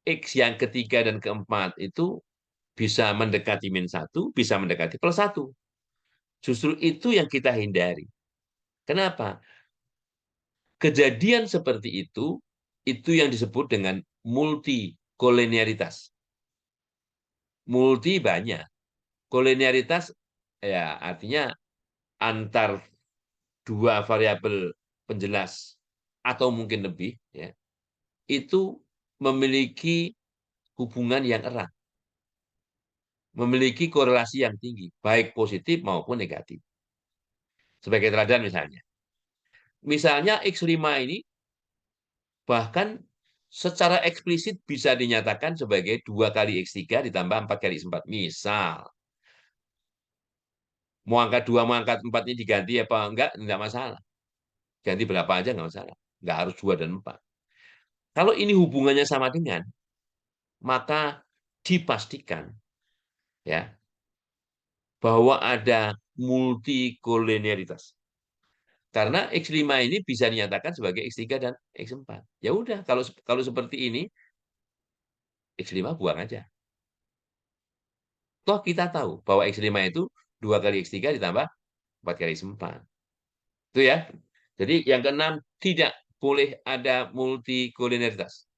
X yang ketiga dan keempat itu bisa mendekati min satu, bisa mendekati plus satu. Justru itu yang kita hindari. Kenapa? Kejadian seperti itu yang disebut dengan multikolinearitas. Multi banyak. Kolinearitas ya artinya antar dua variabel penjelas atau mungkin lebih ya, itu memiliki hubungan yang erat, memiliki korelasi yang tinggi, baik positif maupun negatif. Sebagai teladan misalnya. Misalnya X5 ini bahkan secara eksplisit bisa dinyatakan sebagai 2 kali X3 ditambah 4 kali X4. Misal, mau angka 2, mau angka 4 ini diganti apa enggak masalah. Ganti berapa aja enggak masalah. Enggak harus 2 dan 4. Kalau ini hubungannya sama dengan, maka dipastikan ya bahwa ada multikolinearitas. Karena X5 ini bisa dinyatakan sebagai X3 dan X4. Ya udah, kalau kalau seperti ini, X5 buang aja. Toh kita tahu bahwa X5 itu 2 kali X3 ditambah 4 kali X4. Itu ya. Jadi yang keenam, tidak boleh ada multikolinearitas.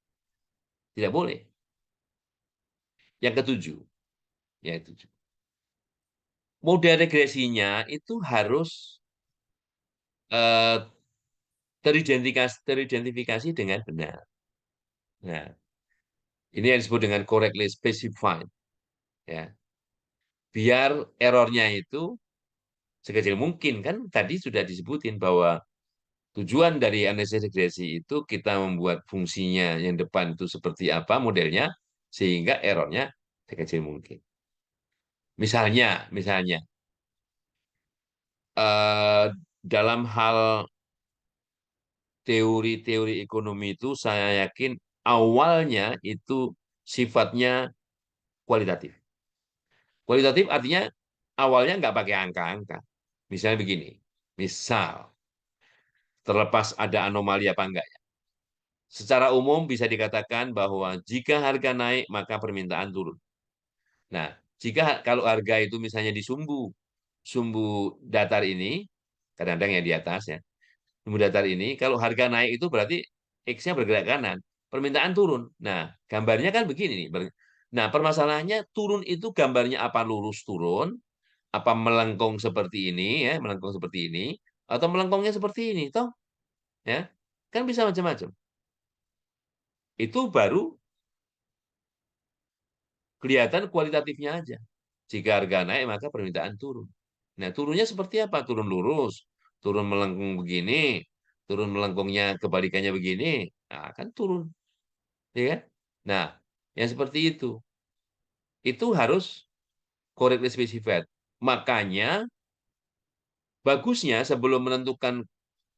Tidak boleh. Yang ketujuh, yaitu model regresinya itu harus eh, teridentifikasi dengan benar. Nah, ini yang disebut dengan correctly specified. Ya, biar errornya itu sekecil mungkin kan tadi sudah disebutin bahwa tujuan dari analisis regresi itu kita membuat fungsinya yang depan itu seperti apa modelnya sehingga errornya sekecil mungkin. Misalnya dalam hal teori-teori ekonomi itu saya yakin awalnya itu sifatnya kualitatif. Kualitatif artinya awalnya nggak pakai angka-angka. Misalnya begini, misal terlepas ada anomali apa enggak ya. Secara umum bisa dikatakan bahwa jika harga naik maka permintaan turun. Nah, jika kalau harga itu misalnya di sumbu datar ini, kadang-kadang yang di atas ya, sumbu datar ini, kalau harga naik itu berarti X-nya bergerak kanan, permintaan turun. Nah, gambarnya kan begini nih. Nah, permasalahannya turun itu gambarnya apa lurus turun, apa melengkung seperti ini ya, melengkung seperti ini, atau melengkungnya seperti ini, toh ya, kan bisa macam-macam. Itu baru kelihatan kualitatifnya aja. Jika harga naik maka permintaan turun. Nah, turunnya seperti apa? Turun lurus, turun melengkung begini, turun melengkungnya kebalikannya begini, nah kan turun, ya kan? Nah, yang seperti itu harus correctly specified. Makanya bagusnya sebelum menentukan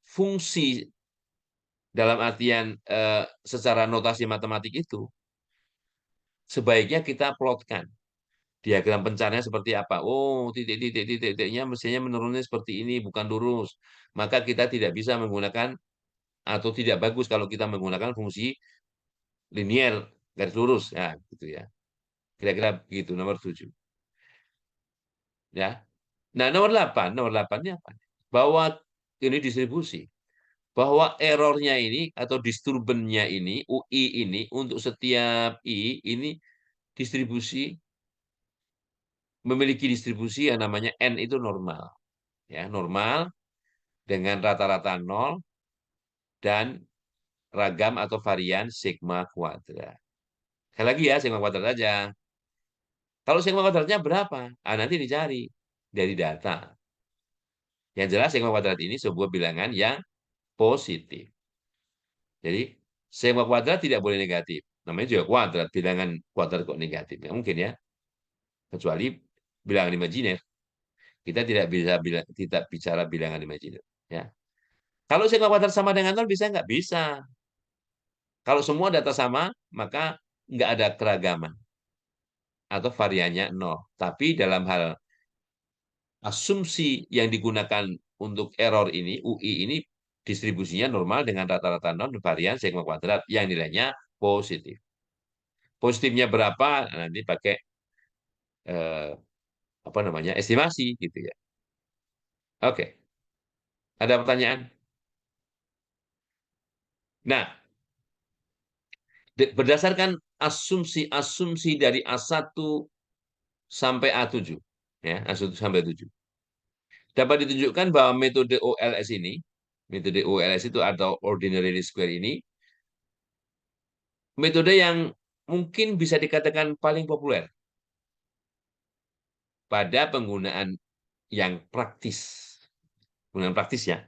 fungsi dalam artian secara notasi matematik itu, sebaiknya kita plotkan diagram pencarian seperti apa. Oh, titiknya mestinya menurunnya seperti ini, bukan lurus. Maka kita tidak bisa menggunakan atau tidak bagus kalau kita menggunakan fungsi linier garis lurus, ya gitu ya. Kira-kira begitu, nomor 7. Ya. Nah, nomor 8. Nomor 8-nya apa? Bahwa ini distribusi. Bahwa errornya ini atau disturbannya ini, UI ini, untuk setiap I, ini distribusi, memiliki distribusi yang namanya N itu normal. Ya, normal dengan rata-rata 0 dan ragam atau varian sigma kuadrat. Sekali lagi ya, sigma kuadrat aja. Kalau sigma kuadratnya berapa? Ah, nanti dicari dari data. Yang jelas sigma kuadrat ini sebuah bilangan yang positif. Jadi sigma kuadrat tidak boleh negatif. Namanya juga kuadrat, bilangan kuadrat kok negatif. Nggak mungkin ya. Kecuali bilangan imajiner. Kita tidak bicara bilangan imajiner. Ya. Kalau sigma kuadrat sama dengan 0 bisa nggak? Bisa. Kalau semua data sama, maka nggak ada keragaman atau variannya 0. Tapi dalam hal asumsi yang digunakan untuk error ini, UI ini, distribusinya normal dengan rata-rata 0 varian sigma kuadrat yang nilainya positif. Positifnya berapa? Nanti pakai eh, apa namanya, estimasi gitu ya. Oke, ada pertanyaan? Nah, berdasarkan asumsi-asumsi dari A1 sampai A7, ya, A1 sampai A7, dapat ditunjukkan bahwa metode OLS ini, metode OLS itu atau ordinary least square ini, metode yang mungkin bisa dikatakan paling populer pada penggunaan yang praktis. Penggunaan praktis ya.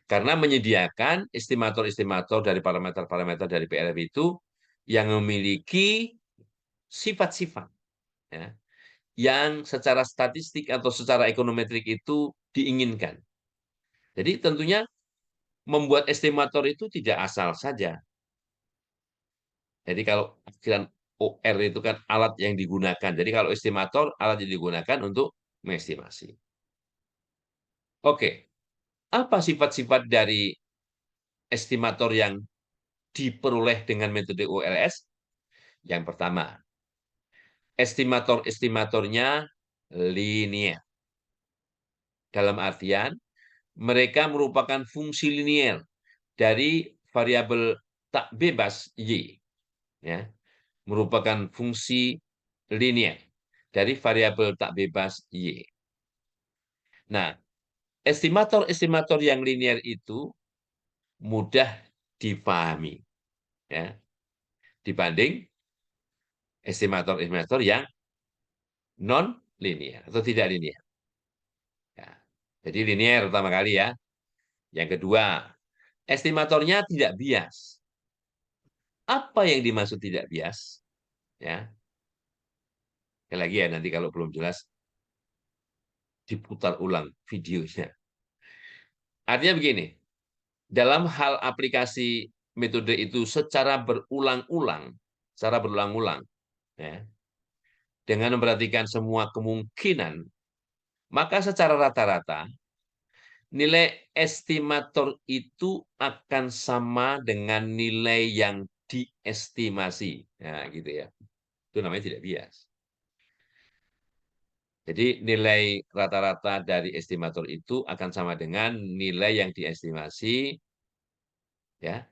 Karena menyediakan estimator-estimator dari parameter-parameter dari PLF itu yang memiliki sifat-sifat ya, yang secara statistik atau secara ekonometrik itu diinginkan. Jadi tentunya membuat estimator itu tidak asal saja. Jadi kalau akhiran OR itu kan alat yang digunakan. Jadi kalau estimator alat yang digunakan untuk mengestimasi. Oke, apa sifat-sifat dari estimator yang diperoleh dengan metode OLS? Yang pertama, estimator-estimatornya linear. Dalam artian, mereka merupakan fungsi linear dari variabel tak bebas Y. Ya, merupakan fungsi linear dari variabel tak bebas Y. Nah, estimator-estimator yang linear itu mudah dipahami ya, dibanding estimator-estimator yang non linear atau tidak linear. Ya. Jadi linear pertama kali ya. Yang kedua, estimatornya tidak bias. Apa yang dimaksud tidak bias? Ya, sekali lagi ya, nanti kalau belum jelas diputar ulang videonya. Artinya begini, dalam hal aplikasi metode itu secara berulang-ulang, ya, dengan memperhatikan semua kemungkinan, maka secara rata-rata nilai estimator itu akan sama dengan nilai yang diestimasi. Nah, gitu ya. Itu namanya tidak bias. Jadi nilai rata-rata dari estimator itu akan sama dengan nilai yang diestimasi ya,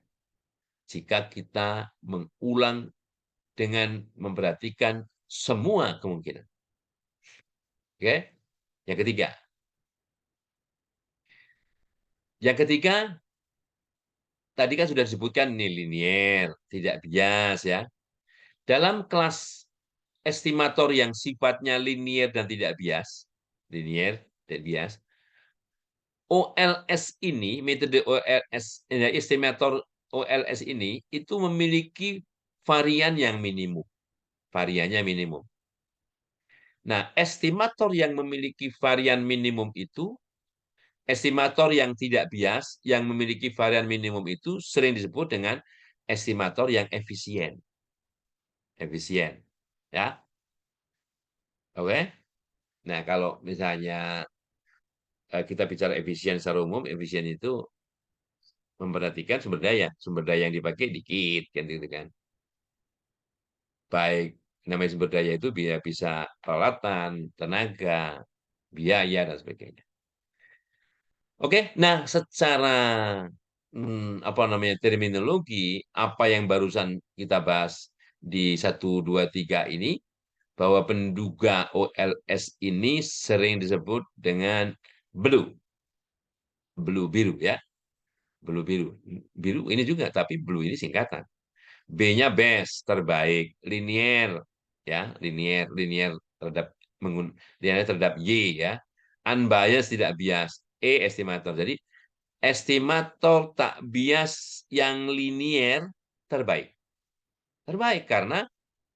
jika kita mengulang dengan memperhatikan semua kemungkinan. Oke? Yang ketiga. Yang ketiga, tadi kan sudah disebutkan ini linier, tidak bias ya. Dalam kelas estimator yang sifatnya linier dan tidak bias, linier dan bias, OLS ini, metode OLS, estimator OLS ini, itu memiliki varian yang minimum. Variannya minimum. Nah, estimator yang memiliki varian minimum itu, estimator yang tidak bias, yang memiliki varian minimum itu sering disebut dengan estimator yang efisien. Efisien. Ya, oke? Nah, kalau misalnya kita bicara efisien secara umum, efisien itu memperhatikan sumber daya yang dipakai dikit, kan gitu kan. Baik Namanya sumber daya itu bisa peralatan, tenaga, biaya, dan sebagainya. Oke, nah secara apa namanya terminologi, apa yang barusan kita bahas di 1, 2, 3 ini, bahwa penduga OLS ini sering disebut dengan blue, blue biru ya, blue biru. Biru ini juga, tapi blue ini singkatan. B-nya best, terbaik, linier, ya, linier terhadap linier terhadap Y ya, unbiased tidak bias, E estimator. Jadi estimator tak bias yang linier terbaik, terbaik karena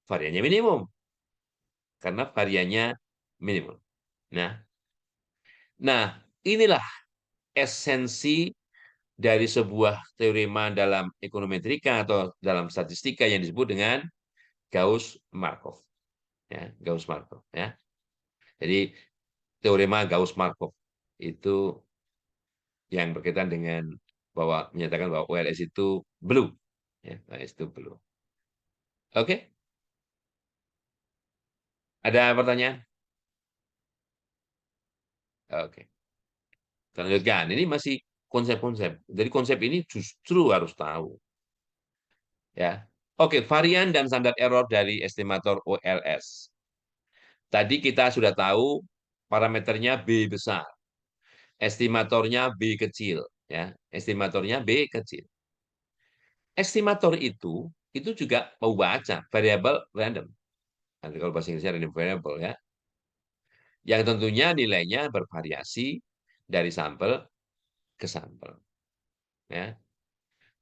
variannya minimum, karena variannya minimum. Nah, nah inilah esensi dari sebuah teorema dalam ekonometrika atau dalam statistika yang disebut dengan Gauss-Markov. Ya, Gauss-Markov ya. Jadi teorema Gauss-Markov itu yang berkaitan dengan bahwa menyatakan bahwa OLS itu blue. Ya, OLS itu blue. Oke, ada pertanyaan? Oke, kita lanjutkan. Ini masih konsep-konsep. Jadi konsep ini justru harus tahu. Ya. Oke, varian dan standar error dari estimator OLS. Tadi kita sudah tahu parameternya B besar, estimatornya B kecil, ya. Estimatornya B kecil. Estimator itu juga mau baca variabel random. Nanti kalau bahasa Inggrisnya random variable ya. Yang tentunya nilainya bervariasi dari sampel ke sampel. Ya.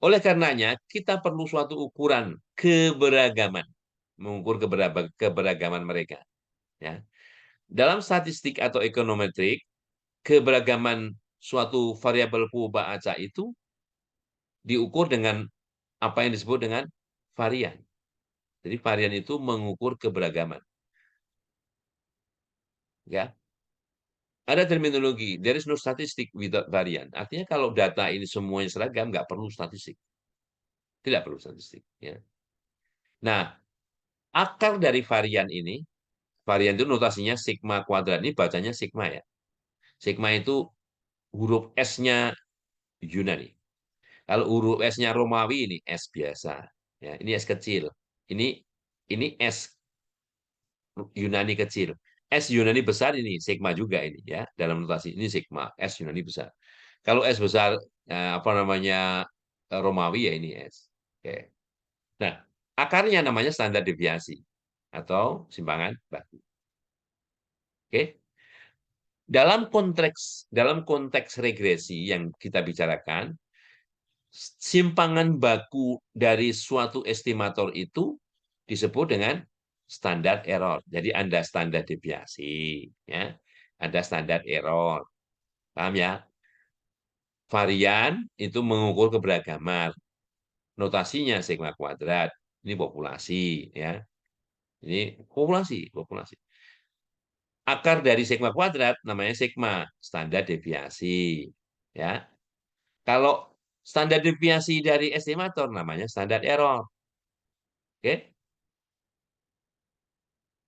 Oleh karenanya, kita perlu suatu ukuran keberagaman, mengukur keberagaman mereka. Ya. Dalam statistik atau ekonometrik, keberagaman suatu variabel perubahan acak itu diukur dengan apa yang disebut dengan varian. Jadi varian itu mengukur keberagaman. Ya, ada terminologi, there is no statistic without varian. Artinya kalau data ini semuanya seragam, nggak perlu statistik. Tidak perlu statistik. Ya. Nah, akar dari varian itu notasinya sigma kuadrat. Ini bacanya sigma ya. Sigma itu huruf S-nya Yunani. Kalau huruf S-nya Romawi ini S biasa. Ya, ini S kecil. Ini S Yunani kecil. S Yunani besar ini sigma juga ini ya dalam notasi ini sigma S Yunani besar. Kalau S besar apa namanya Romawi ya ini S. Oke. Nah, akarnya namanya standar deviasi atau simpangan baku. Oke. Dalam konteks regresi yang kita bicarakan, simpangan baku dari suatu estimator itu disebut dengan standar error. Jadi Anda standar deviasi, ya. Ada standar error. Paham ya? Varian itu mengukur keberagaman. Notasinya sigma kuadrat. Ini populasi, ya. Ini populasi. Akar dari sigma kuadrat namanya sigma, standar deviasi, ya. Kalau standar deviasi dari estimator namanya standar error. Oke?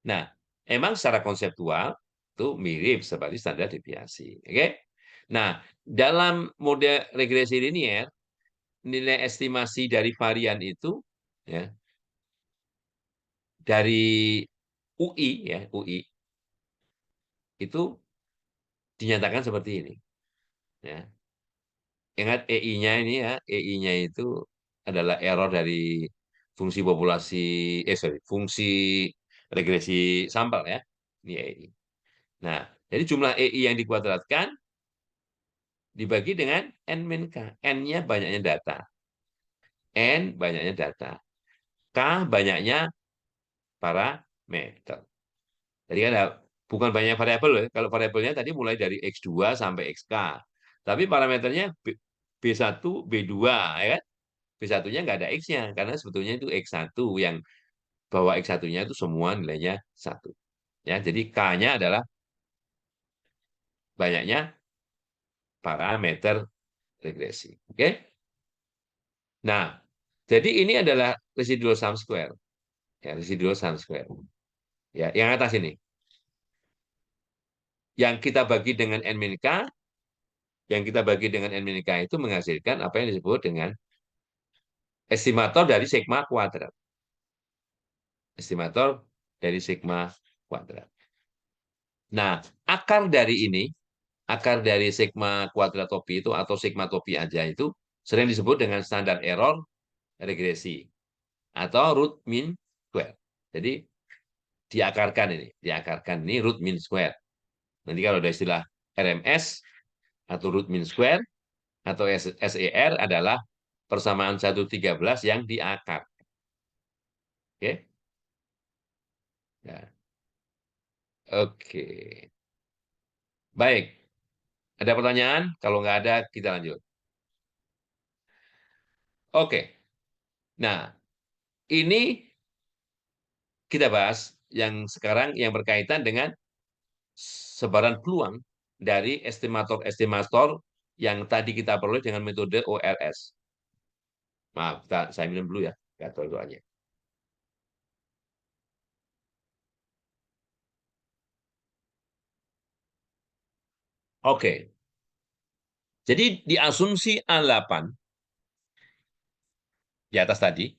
Nah, emang secara konseptual itu mirip seperti standar deviasi. Oke? Nah, dalam mode regresi linier, nilai estimasi dari varian itu ya, dari UI ya, UI itu dinyatakan seperti ini. Ya. Ingat EI-nya ini ya, EI-nya itu adalah error dari fungsi populasi, fungsi regresi sampel ya. Ini EI. Nah, jadi jumlah EI yang dikuadratkan dibagi dengan N min K. N-nya banyaknya data. N banyaknya data. K banyaknya parameter. Jadi kan bukan banyak variabel ya. Kalau variabelnya tadi mulai dari X2 sampai XK. Tapi parameternya B1, B2 ya kan? B1-nya nggak ada X-nya karena sebetulnya itu X1 yang bahwa X1-nya itu semua nilainya 1. Ya, jadi K-nya adalah banyaknya parameter regresi. Oke? Nah, jadi ini adalah residual sum square. Ya, residual sum square. Ya, yang atas ini. Yang kita bagi dengan n min k, yang kita bagi dengan n min k itu menghasilkan apa yang disebut dengan estimator dari sigma kuadrat. Estimator dari sigma kuadrat. Nah, akar dari sigma kuadrat topi itu atau sigma topi aja itu sering disebut dengan standar error regresi atau root mean square. Jadi diakarkan ini root mean square. Nanti kalau ada istilah RMS atau root mean square atau SER adalah persamaan 1/13 yang diakar. Oke? Ya. Oke. Baik. Ada pertanyaan? Kalau nggak ada, kita lanjut. Oke. Nah, ini kita bahas yang sekarang yang berkaitan dengan sebaran peluang dari estimator-estimator yang tadi kita peroleh dengan metode OLS. Maaf, saya minum dulu ya. Gatal doanya. Oke. Jadi di asumsi A8 di atas tadi,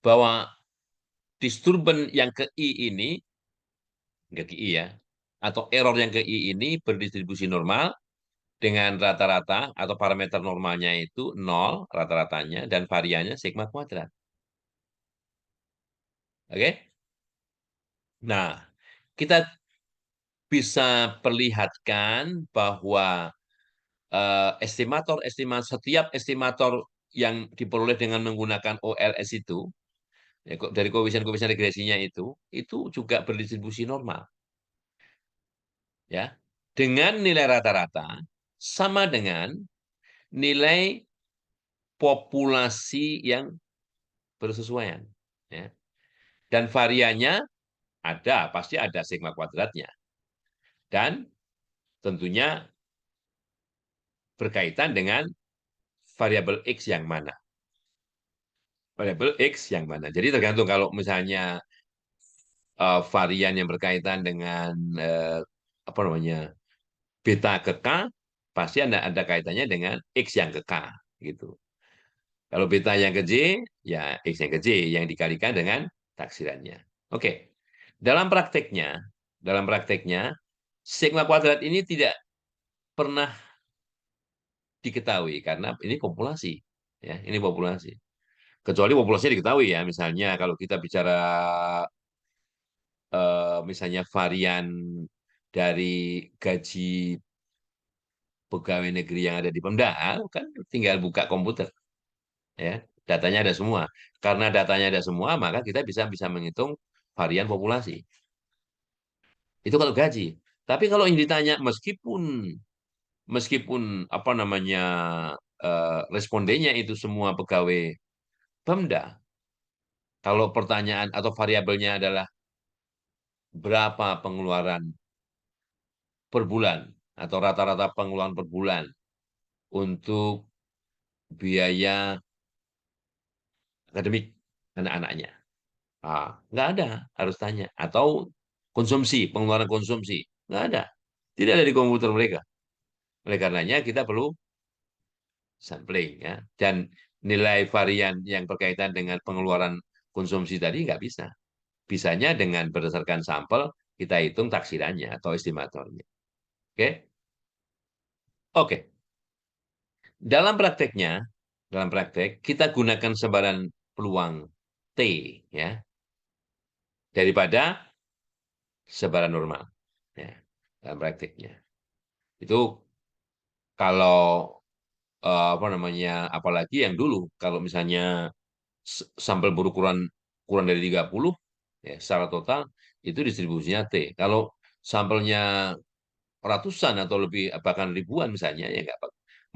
bahwa disturban yang ke I ini, nggak ke I ya, atau error yang ke I ini berdistribusi normal dengan rata-rata atau parameter normalnya itu 0 rata-ratanya dan variannya sigma kuadrat. Oke? Nah, kita bisa perlihatkan bahwa setiap estimator yang diperoleh dengan menggunakan OLS itu, ya, dari koefisien-koefisien regresinya itu juga berdistribusi normal. Ya, dengan nilai rata-rata sama dengan nilai populasi yang bersesuaian. Ya. Dan variannya pasti ada sigma kuadratnya. Dan tentunya berkaitan dengan variabel X yang mana. Variabel X yang mana. Jadi tergantung kalau misalnya varian yang berkaitan dengan apa namanya beta ke K, pasti ada kaitannya dengan X yang ke K. Gitu. Kalau beta yang ke J, ya X yang ke J yang dikalikan dengan taksirannya. Oke. Dalam prakteknya, sigma kuadrat ini tidak pernah diketahui karena ini populasi. Ya, ini populasi. Kecuali populasinya diketahui ya, misalnya kalau kita bicara misalnya varian dari gaji pegawai negeri yang ada di Pemda, kan tinggal buka komputer, ya, datanya ada semua. Karena datanya ada semua, maka kita bisa bisa menghitung varian populasi. Itu kalau gaji. Tapi kalau yang ditanya meskipun meskipun apa namanya respondennya itu semua pegawai Pemda, kalau pertanyaan atau variabelnya adalah berapa pengeluaran per bulan atau rata-rata pengeluaran per bulan untuk biaya akademik anak-anaknya. Nggak ada, harus tanya. Atau konsumsi, pengeluaran konsumsi. Nggak ada. Tidak ada di komputer mereka. Oleh karenanya kita perlu sampling. Ya. Dan nilai varian yang berkaitan dengan pengeluaran konsumsi tadi nggak bisa. Bisanya dengan berdasarkan sampel, kita hitung taksirannya atau estimatornya. Oke? Oke. Dalam praktek, kita gunakan sebaran peluang T ya daripada sebaran normal. Ya, dalam prakteknya. Itu kalau apa namanya, apalagi yang dulu, kalau misalnya sampel berukuran kurang dari 30, ya, secara total, itu distribusinya T. Kalau sampelnya ratusan atau lebih, bahkan ribuan misalnya, ya nggak apa.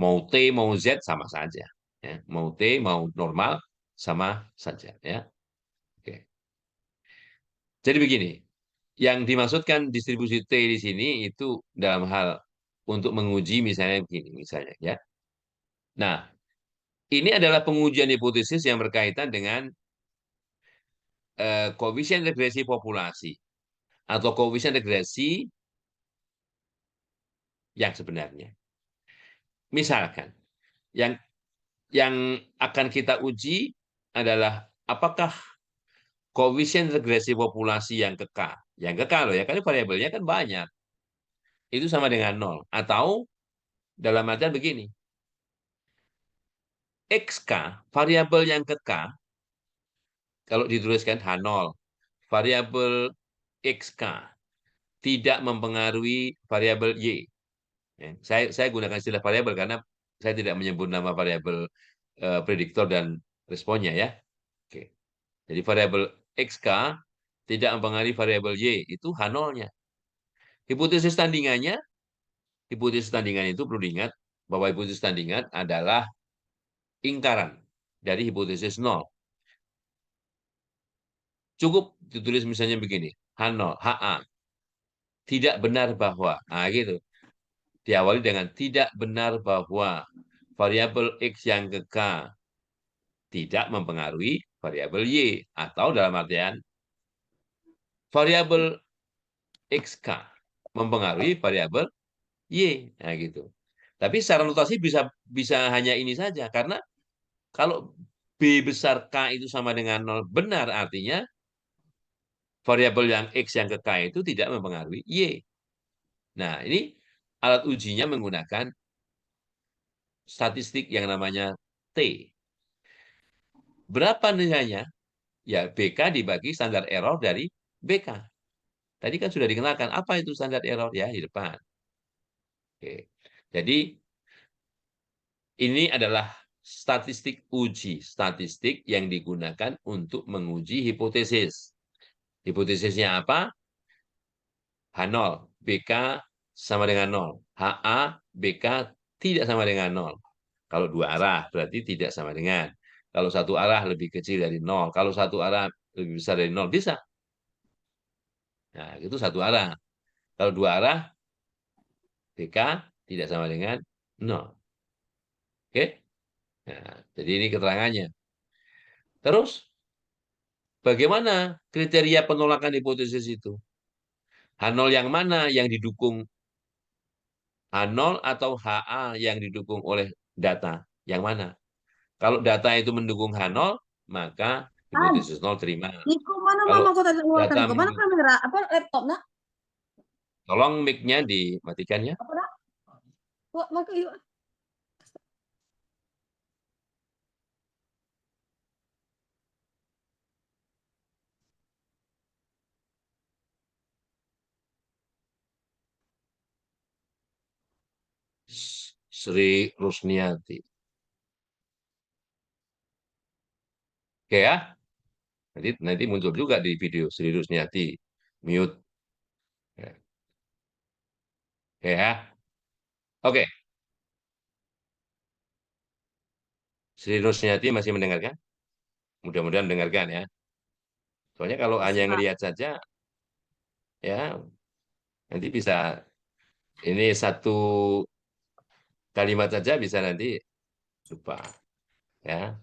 Mau T, mau Z, sama saja. Ya. Mau T, mau normal, sama saja. Ya. Oke. Jadi begini, yang dimaksudkan distribusi T di sini itu dalam hal untuk menguji misalnya begini, misalnya ya. Nah, ini adalah pengujian hipotesis yang berkaitan dengan koefisien regresi populasi atau koefisien regresi yang sebenarnya. Misalkan, yang akan kita uji adalah apakah koefisien regresi populasi yang kekal loh ya, karena variabelnya kan banyak, itu sama dengan nol. Atau dalam artian begini, XK, variabel yang kekal, kalau dituliskan H0, variabel XK tidak mempengaruhi variabel Y. Ya, saya gunakan istilah variabel karena saya tidak menyebut nama variabel prediktor dan responnya ya. Oke. Jadi variabel XK tidak mempengaruhi variabel Y, itu H0-nya. Hipotesis tandingan itu perlu diingat bahwa hipotesis tandingan adalah ingkaran dari hipotesis nol. Cukup ditulis misalnya begini, H0, HA, tidak benar bahwa, nah gitu. Diawali dengan tidak benar bahwa variabel X yang ke K tidak mempengaruhi variabel Y. Atau dalam artian, variabel XK mempengaruhi variabel Y. Nah gitu. Tapi secara notasi bisa bisa hanya ini saja, karena kalau B besar K itu sama dengan nol, benar artinya variabel yang X yang ke K itu tidak mempengaruhi Y. Nah, ini alat ujinya menggunakan statistik yang namanya T. Berapa nilainya? Ya, BK dibagi standar error dari BK. Tadi kan sudah dikenalkan, apa itu standar error? Ya, di depan. Oke. Jadi, ini adalah statistik uji. Statistik yang digunakan untuk menguji hipotesis. Hipotesisnya apa? H0, BK sama dengan 0. HA, BK tidak sama dengan 0. Kalau dua arah berarti tidak sama dengan. Kalau satu arah lebih kecil dari 0. Kalau satu arah lebih besar dari 0, bisa. Nah, itu satu arah. Kalau dua arah, BK tidak sama dengan 0. Oke? Nah, jadi ini keterangannya. Terus, bagaimana kriteria penolakan hipotesis itu? H0 yang mana yang didukung H0 atau HA yang didukung oleh data? Yang mana? Kalau data itu mendukung H0, maka An, hipotesis 0 terima. Iko mana Kalau mama kau tadi keluarkan data Iko? Mana mendukung, kamera? Apa laptop nak? tolong mic-nya dimatikan ya. Apa nak? Wah, maka yuk. Sri Rusniati. Oke ya. Nanti muncul juga di video Sri Rusniati. Mute. Ya. Oke ya. Oke. Sri Rusniati masih mendengarkan? Mudah-mudahan mendengarkan ya. Soalnya kalau hanya Masih Pak. ngelihat saja, ya nanti bisa, ini satu kalimat saja bisa nanti lupa. Ya.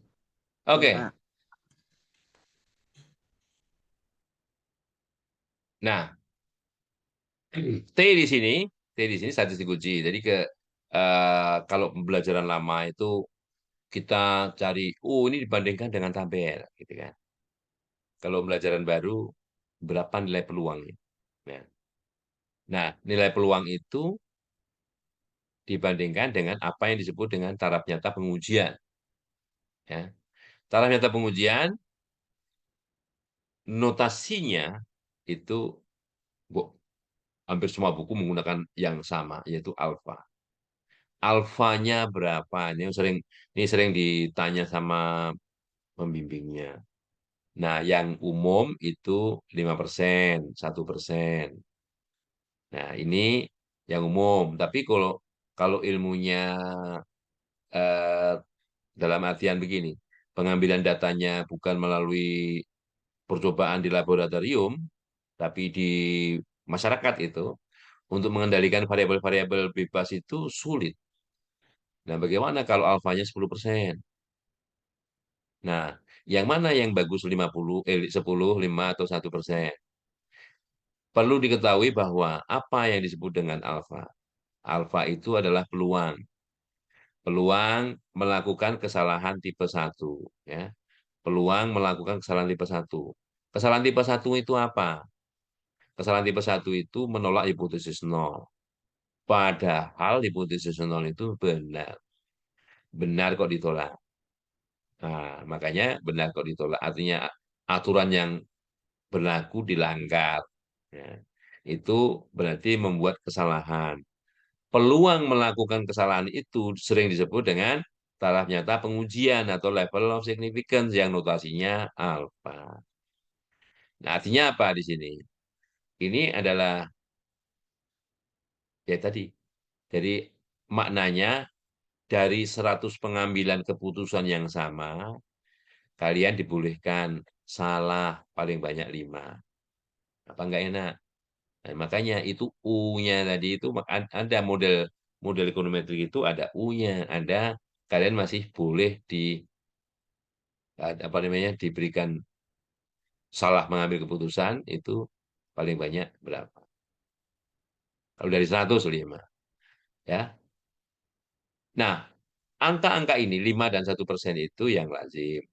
Ya Oke. Pak. Nah, T di sini statistik uji. Jadi kalau pembelajaran lama itu kita cari, oh ini dibandingkan dengan tabel, gitu kan. Kalau pembelajaran baru, berapa nilai peluangnya? Ya. Nah, nilai peluang itu dibandingkan dengan apa yang disebut dengan taraf nyata pengujian. Ya. Taraf nyata pengujian, notasinya itu bu- hampir semua buku menggunakan yang sama, yaitu alfa. Alfanya berapa? Ini sering ditanya sama pembimbingnya. Nah, yang umum itu 5%, 1%. Nah, ini yang umum. Tapi kalau kalau ilmunya eh, dalam artian begini, pengambilan datanya bukan melalui percobaan di laboratorium, tapi di masyarakat itu, untuk mengendalikan variabel-variabel bebas itu sulit. Nah, bagaimana kalau alfanya 10%? Nah, yang mana yang bagus 10, 5 atau 1%? Perlu diketahui bahwa apa yang disebut dengan alfa. Alfa itu adalah peluang. Peluang melakukan kesalahan tipe 1. Ya. Peluang melakukan kesalahan tipe 1. Kesalahan tipe 1 itu apa? Kesalahan tipe 1 itu menolak hipotesis nol. Padahal hipotesis nol itu benar. Benar kok ditolak. Nah, makanya benar kok ditolak. Artinya aturan yang berlaku dilanggar. Ya. Itu berarti membuat kesalahan. Peluang melakukan kesalahan itu sering disebut dengan taraf nyata pengujian atau level of significance yang notasinya alfa. Nah, artinya apa di sini? Ini adalah ya tadi. Jadi maknanya dari 100 pengambilan keputusan yang sama, kalian dibolehkan salah paling banyak 5. Apa enggak enak? Nah, makanya itu U-nya tadi itu ada model model ekonometrik itu ada U-nya, ada kalian masih boleh apa namanya diberikan salah mengambil keputusan itu paling banyak berapa? Kalau dari 100 5, ya. Nah, angka-angka ini 5 dan 1% itu yang lazim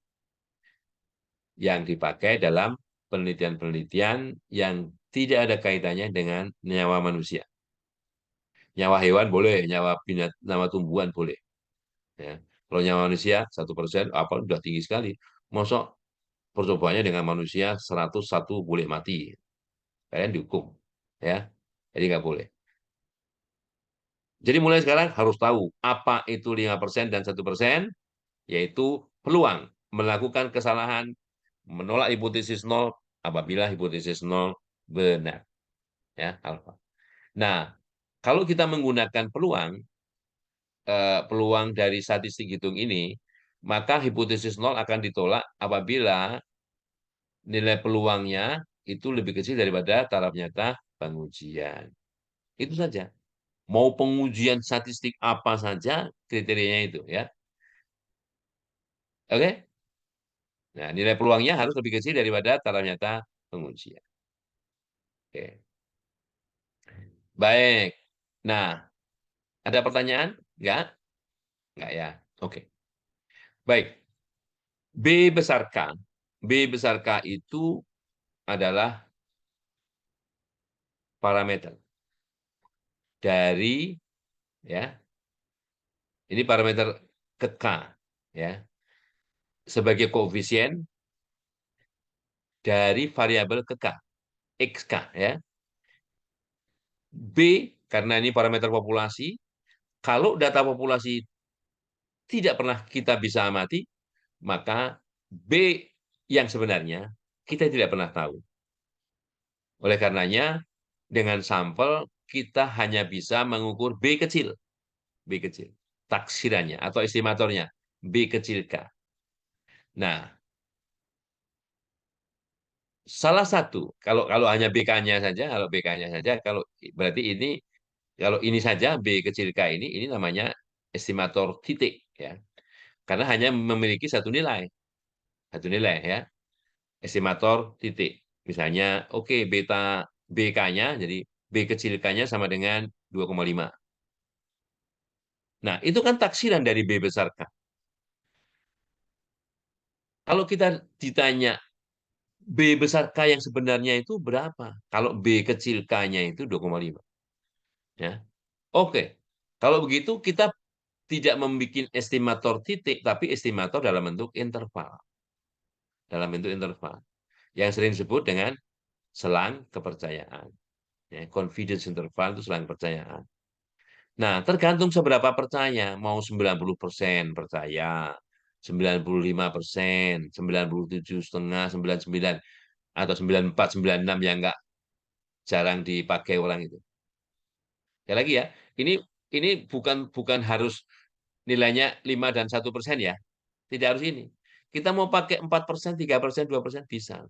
yang dipakai dalam penelitian-penelitian yang tidak ada kaitannya dengan nyawa manusia. Nyawa hewan boleh, nyawa tumbuhan boleh. Ya. Kalau nyawa manusia 1% apa udah tinggi sekali. Masuk percobaannya dengan manusia 101 boleh mati. Kalian dihukum. Ya. Jadi nggak boleh. Jadi mulai sekarang harus tahu apa itu 5% dan 1%, yaitu peluang melakukan kesalahan, menolak hipotesis nol apabila hipotesis nol benar. Ya, alfa. Nah, kalau kita menggunakan peluang dari statistik hitung ini, maka hipotesis nol akan ditolak apabila nilai peluangnya itu lebih kecil daripada taraf nyata pengujian. Itu saja. Mau pengujian statistik apa saja kriterianya itu ya. Oke? Nah, nilai peluangnya harus lebih kecil daripada taraf nyata pengujian. Oke. Baik. Nah, ada pertanyaan? Enggak? Enggak ya. Oke. Baik. B besar K. B besar K itu adalah parameter dari ya. Ini parameter ke K ya. Sebagai koefisien dari variabel ke K, XK ya. B karena ini parameter populasi, kalau data populasi tidak pernah kita bisa amati, maka B yang sebenarnya kita tidak pernah tahu. Oleh karenanya, dengan sampel kita hanya bisa mengukur B kecil. B kecil. Taksirannya atau estimatornya. B kecil K. Nah, salah satu, kalau hanya BK-nya saja, kalau BK-nya saja, kalau berarti ini, kalau ini saja B kecil K ini namanya estimator titik. Ya. Karena hanya memiliki satu nilai ya, estimator titik. Misalnya, oke, beta BK-nya, jadi B kecil K-nya sama dengan 2,5. Nah, itu kan taksiran dari B besar K. Kalau kita ditanya B besar K yang sebenarnya itu berapa? Kalau B kecil K-nya itu 2,5. Ya. Oke, kalau begitu kita tidak membuat estimator titik, tapi estimator dalam bentuk interval. Dalam bentuk interval. Yang sering disebut dengan selang kepercayaan. Ya, confidence interval itu selang kepercayaan. Nah, tergantung seberapa percaya. Mau 90% percaya, 95%, 97,5, 99, atau 94, 96 yang enggak jarang dipakai orang itu. Ya lagi ya, ini bukan harus nilainya 5 dan 1% ya. Tidak harus ini. Kita mau pakai 4%, 3%, 2% bisa.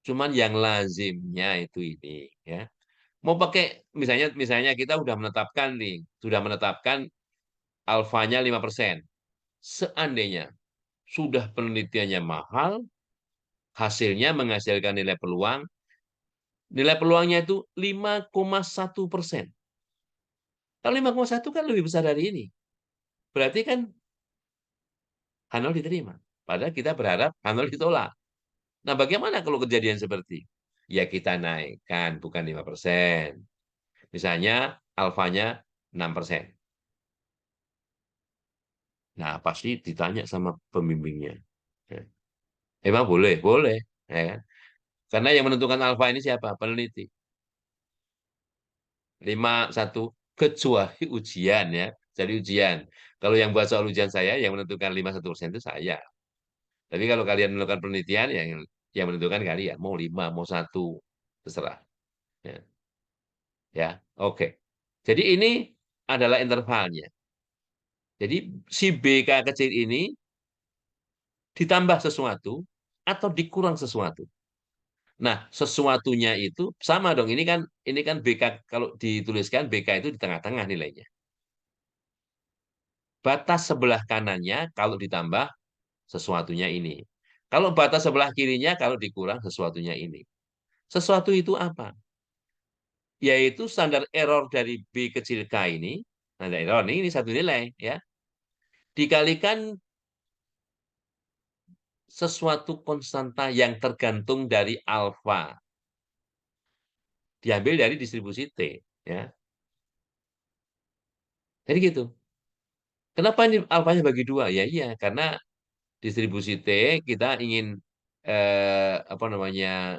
Cuman yang lazimnya itu ini ya. Mau pakai misalnya kita sudah menetapkan alfanya 5%. Seandainya sudah penelitiannya mahal, hasilnya menghasilkan nilai peluang. Nilai peluangnya itu 5,1%. Kalau 5,1 kan lebih besar dari ini. Berarti kan H0 diterima. Padahal kita berharap H0 ditolak. Nah, bagaimana kalau kejadian seperti? Ya kita naikkan, bukan 5%. Misalnya alfanya 6%. Nah, pasti ditanya sama pembimbingnya. Ya. Emang boleh? Boleh. Ya kan? Karena yang menentukan alfa ini siapa? Peneliti. 5,1 kecuali ujian ya. Jadi ujian. Kalau yang buat soal ujian saya, yang menentukan 5,1% itu saya. Tapi kalau kalian melakukan penelitian, yang menentukan kalian. Mau 5, mau 1. Terserah. Ya. Ya, oke. Jadi ini adalah intervalnya. Jadi si BK kecil ini ditambah sesuatu atau dikurang sesuatu. Nah, sesuatunya itu sama dong. Ini kan BK, kalau dituliskan BK itu di tengah-tengah nilainya. Batas sebelah kanannya kalau ditambah sesuatunya ini. Kalau batas sebelah kirinya kalau dikurang sesuatunya ini. Sesuatu itu apa? Yaitu standar error dari B kecil K ini, standar error ini satu nilai ya, dikalikan sesuatu konstanta yang tergantung dari alfa. Diambil dari distribusi T ya. Jadi gitu. Kenapa ini alfanya bagi dua? Ya iya, karena distribusi T kita ingin apa namanya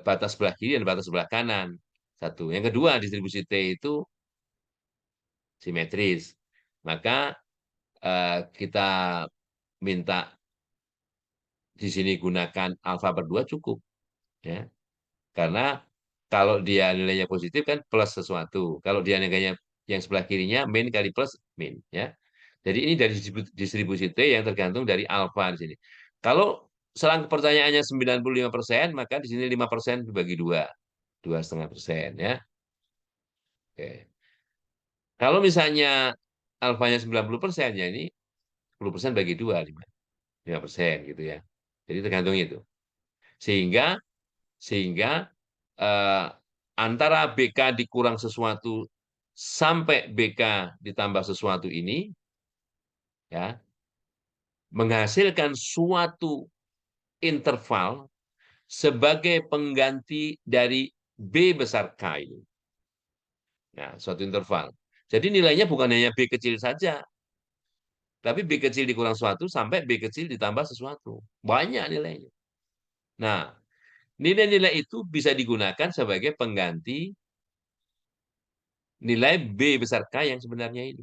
batas sebelah kiri dan batas sebelah kanan. Satu. Yang kedua, distribusi T itu simetris. Maka kita minta di sini gunakan alfa per 2 cukup. Ya. Karena kalau dia nilainya positif kan plus sesuatu. Kalau dia nilainya yang sebelah kirinya min kali plus min. Ya. Jadi ini dari distribusi T yang tergantung dari alfa di sini. Kalau selang pertanyaannya 95%, maka di sini 5% dibagi 2. 2,5% ya. Oke. Kalau misalnya alfanya 90%, ya ini 10% bagi 2, 5% gitu ya. Jadi tergantung itu. Sehingga sehingga eh, antara BK dikurang sesuatu sampai BK ditambah sesuatu ini ya menghasilkan suatu interval sebagai pengganti dari B besar K ini. Nah, suatu interval. Jadi nilainya bukan hanya B kecil saja, tapi B kecil dikurang sesuatu sampai B kecil ditambah sesuatu. Banyak nilainya. Nah, nilai-nilai itu bisa digunakan sebagai pengganti nilai B besar K yang sebenarnya ini.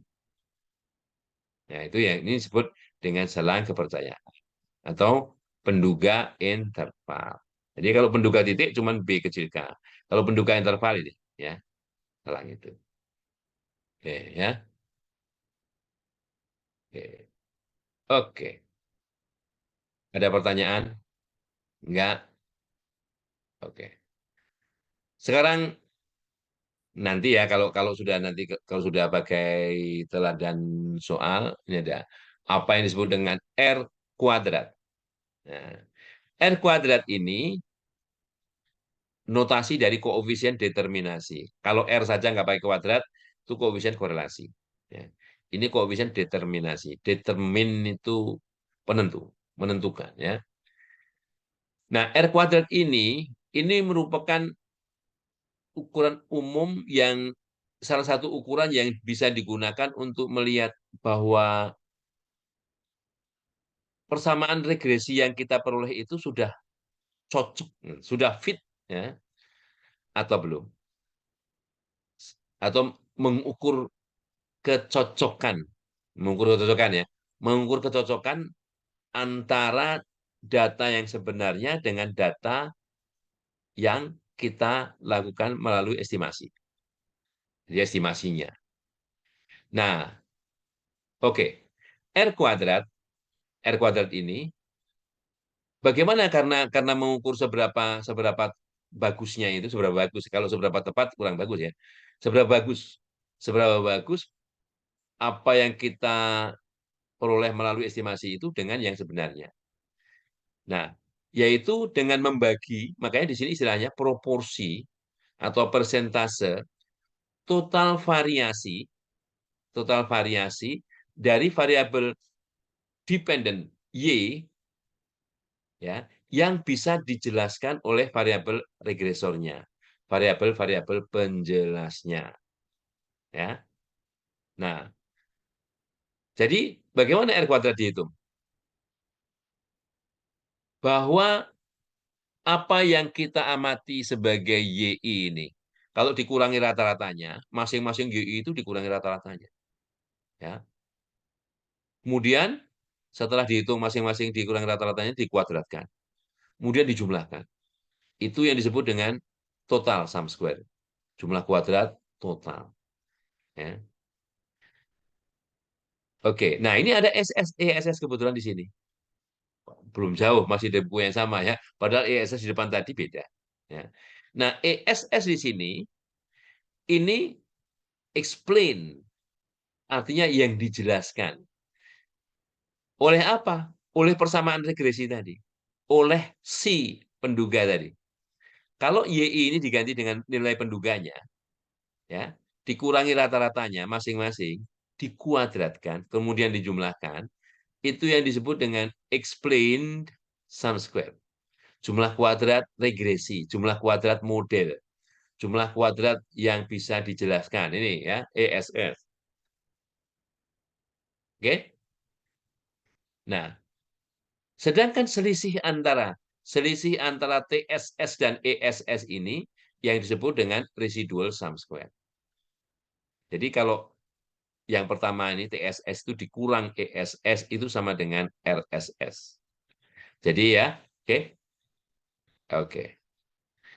Nah, itu yang ini disebut dengan selang kepercayaan atau penduga interval. Jadi kalau penduga titik cuma B kecil K. Kalau penduga interval ini ya, selang itu. Oke ya. Oke. Oke. Ada pertanyaan? Enggak? Oke. Sekarang nanti ya kalau kalau sudah nanti kalau sudah pakai teladan soal ini ada apa yang disebut dengan R kuadrat. Nah, R kuadrat ini notasi dari koefisien determinasi. Kalau R saja nggak pakai kuadrat, itu koefisien korelasi. Ya. Ini koefisien determinasi. Determin itu penentu, menentukan. Ya. Nah, R kuadrat ini merupakan ukuran umum yang salah satu ukuran yang bisa digunakan untuk melihat bahwa persamaan regresi yang kita peroleh itu sudah cocok, sudah fit, ya, atau belum, atau mengukur kecocokan, ya, mengukur kecocokan antara data yang sebenarnya dengan data yang kita lakukan melalui estimasi, jadi estimasinya. Nah, oke, R kuadrat ini bagaimana karena mengukur seberapa seberapa bagusnya itu, seberapa bagus, kalau seberapa tepat kurang bagus ya, seberapa bagus apa yang kita peroleh melalui estimasi itu dengan yang sebenarnya. Nah, yaitu dengan membagi, makanya di sini istilahnya proporsi atau persentase total variasi dari variabel dependent Y ya yang bisa dijelaskan oleh variabel regresornya, variabel-variabel penjelasnya ya. Nah, jadi bagaimana R kuadrat dihitung? Bahwa apa yang kita amati sebagai YI ini, kalau dikurangi rata-ratanya, masing-masing YI itu dikurangi rata-ratanya. Ya. Kemudian setelah dihitung masing-masing dikurangi rata-ratanya dikuadratkan. Kemudian dijumlahkan. Itu yang disebut dengan total sum square. Jumlah kuadrat total. Ya. Oke, nah ini ada ESS kebetulan di sini. Belum jauh, masih di buku yang sama ya. Padahal ESS di depan tadi beda. Ya. Nah, ESS di sini ini explain, artinya yang dijelaskan. Oleh apa? Oleh persamaan regresi tadi. Oleh si penduga tadi. Kalau YI ini diganti dengan nilai penduganya, ya, dikurangi rata-ratanya masing-masing, dikuadratkan, kemudian dijumlahkan, itu yang disebut dengan explained sum square. Jumlah kuadrat regresi, jumlah kuadrat model, jumlah kuadrat yang bisa dijelaskan. Ini ya, ESS. Oke? Nah, sedangkan selisih antara TSS dan ESS ini yang disebut dengan residual sum square. Jadi kalau yang pertama ini TSS itu dikurang ESS itu sama dengan RSS. Jadi ya, oke. Oke.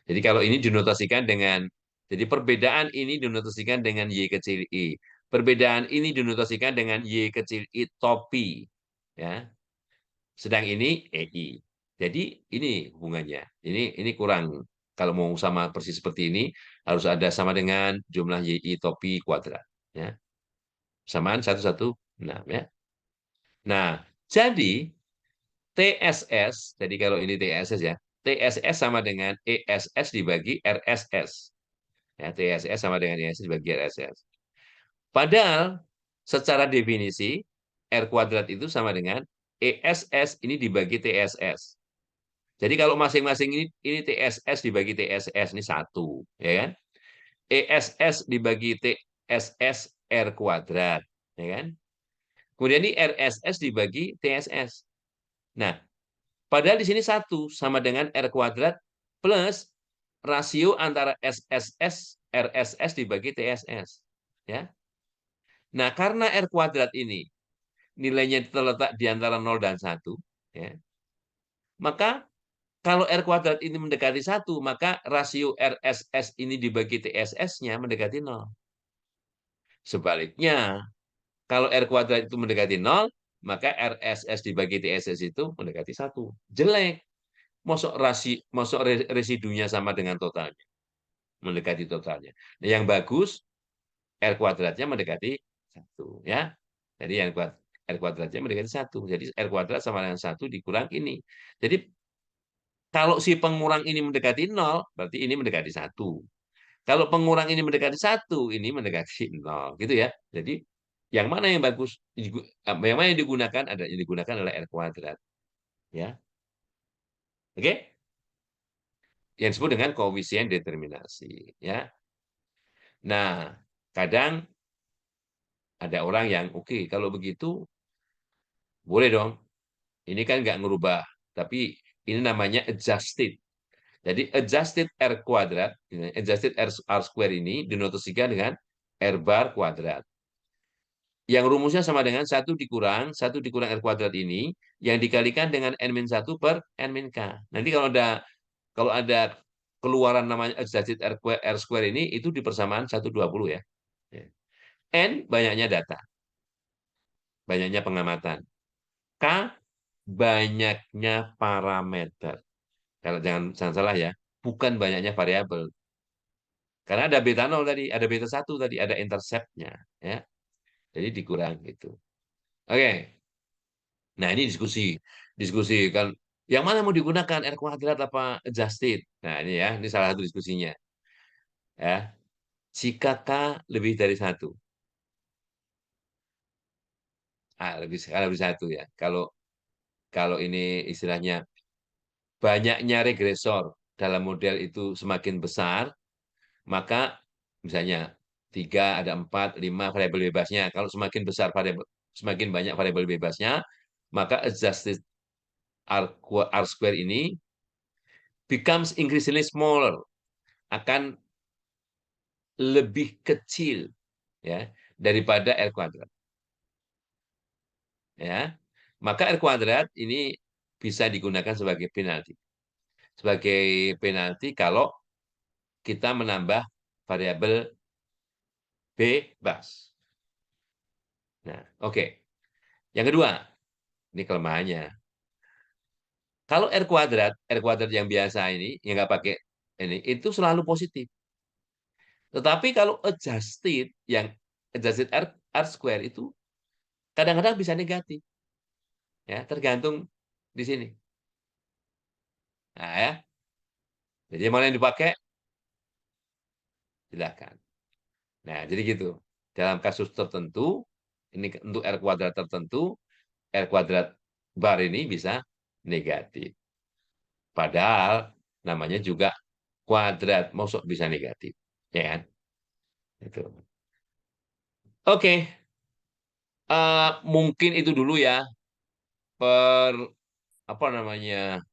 Jadi kalau ini dinotasikan dengan jadi perbedaan ini dinotasikan dengan Y kecil I. Perbedaan ini dinotasikan dengan Y kecil I topi. Ya. Sedang ini EI. Jadi ini hubungannya. Ini kurang. Kalau mau sama persis seperti ini harus ada sama dengan jumlah YI topi kuadrat. Ya. Samaan 116 ya. Nah, jadi TSS, jadi kalau ini TSS ya, TSS sama dengan ESS dibagi RSS. Ya, TSS sama dengan ESS dibagi RSS. Padahal secara definisi R kuadrat itu sama dengan ESS ini dibagi TSS. Jadi kalau masing-masing ini TSS dibagi TSS ini satu, ya kan? ESS dibagi TSS R kuadrat, ya kan? Kemudian ini RSS dibagi TSS. Nah, padahal di sini satu sama dengan R kuadrat plus rasio antara SSS RSS dibagi TSS, ya. Nah, karena R kuadrat ini nilainya terletak di antara 0 dan 1, ya, maka kalau R kuadrat ini mendekati 1, maka rasio RSS ini dibagi TSS-nya mendekati 0. Sebaliknya, kalau R kuadrat itu mendekati 0, maka RSS dibagi TSS itu mendekati 1. Jelek. Masuk residunya sama dengan totalnya. Mendekati totalnya. Nah, yang bagus, R kuadratnya mendekati 1. Ya. Jadi yang R kuadratnya mendekati 1. Jadi R kuadrat sama dengan 1 dikurang ini. Jadi kalau si pengurang ini mendekati 0, berarti ini mendekati 1. Kalau pengurang ini mendekati 1, ini mendekati 0. Gitu ya. Jadi yang mana yang bagus? Yang mana yang digunakan? Yang digunakan adalah R kuadrat. Ya. Oke? Yang disebut dengan koefisien determinasi. Ya. Nah, kadang ada orang yang, oke, kalau begitu boleh dong. Ini kan nggak ngerubah. Tapi ini namanya adjusted. Jadi adjusted R kuadrat, adjusted R square ini dinotasikan dengan R bar kuadrat. Yang rumusnya sama dengan 1 dikurang R kuadrat ini, yang dikalikan dengan N-1 per N-K. Nanti kalau ada keluaran namanya adjusted R square ini, itu di persamaan 120 ya. N banyaknya data, banyaknya pengamatan. K banyaknya parameter. Kalau jangan salah ya, bukan banyaknya variabel. Karena ada beta 0 tadi, ada beta 1 tadi, ada intercept-nya. Ya. Jadi dikurang gitu. Oke. Nah, ini diskusi kan yang mana mau digunakan R kuadrat apa adjusted. Nah, ini ya, ini salah satu diskusinya. Ya, jika K lebih dari satu, lebih satu ya. Kalau kalau ini istilahnya banyaknya regresor dalam model itu semakin besar, maka misalnya 3 ada 4 5 variabel bebasnya. Kalau semakin besar variabel, semakin banyak variabel bebasnya, maka adjusted R square ini becomes increasingly smaller, akan lebih kecil ya daripada R kuadrat. Ya, maka R kuadrat ini bisa digunakan sebagai penalti. Sebagai penalti kalau kita menambah variabel bebas. Nah, oke. Yang kedua, ini kelemahannya. Kalau R kuadrat yang biasa ini, yang nggak pakai ini, itu selalu positif. Tetapi kalau adjusted R square itu kadang-kadang bisa negatif. Ya, tergantung di sini. Nah, ya. Jadi mana yang dipakai? Silakan. Nah, jadi gitu. Dalam kasus tertentu, ini untuk R kuadrat tertentu, R kuadrat bar ini bisa negatif. Padahal namanya juga kuadrat, masuk bisa negatif. Ya kan? Itu. Oke, mungkin itu dulu ya per apa namanya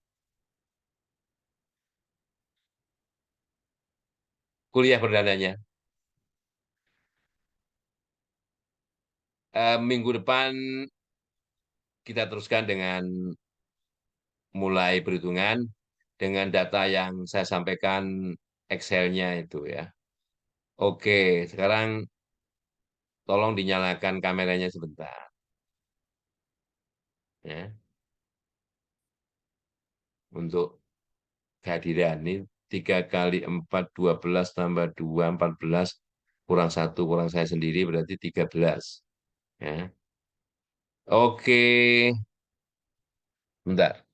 kuliah perdananya. Minggu depan kita teruskan dengan mulai perhitungan dengan data yang saya sampaikan Excel-nya itu ya. Oke, sekarang tolong dinyalakan kameranya sebentar. Ya, untuk kehadiran ini 3 kali 4, 12 tambah 2, 14 kurang 1 kurang saya sendiri berarti 13. Ya. Oke, bentar.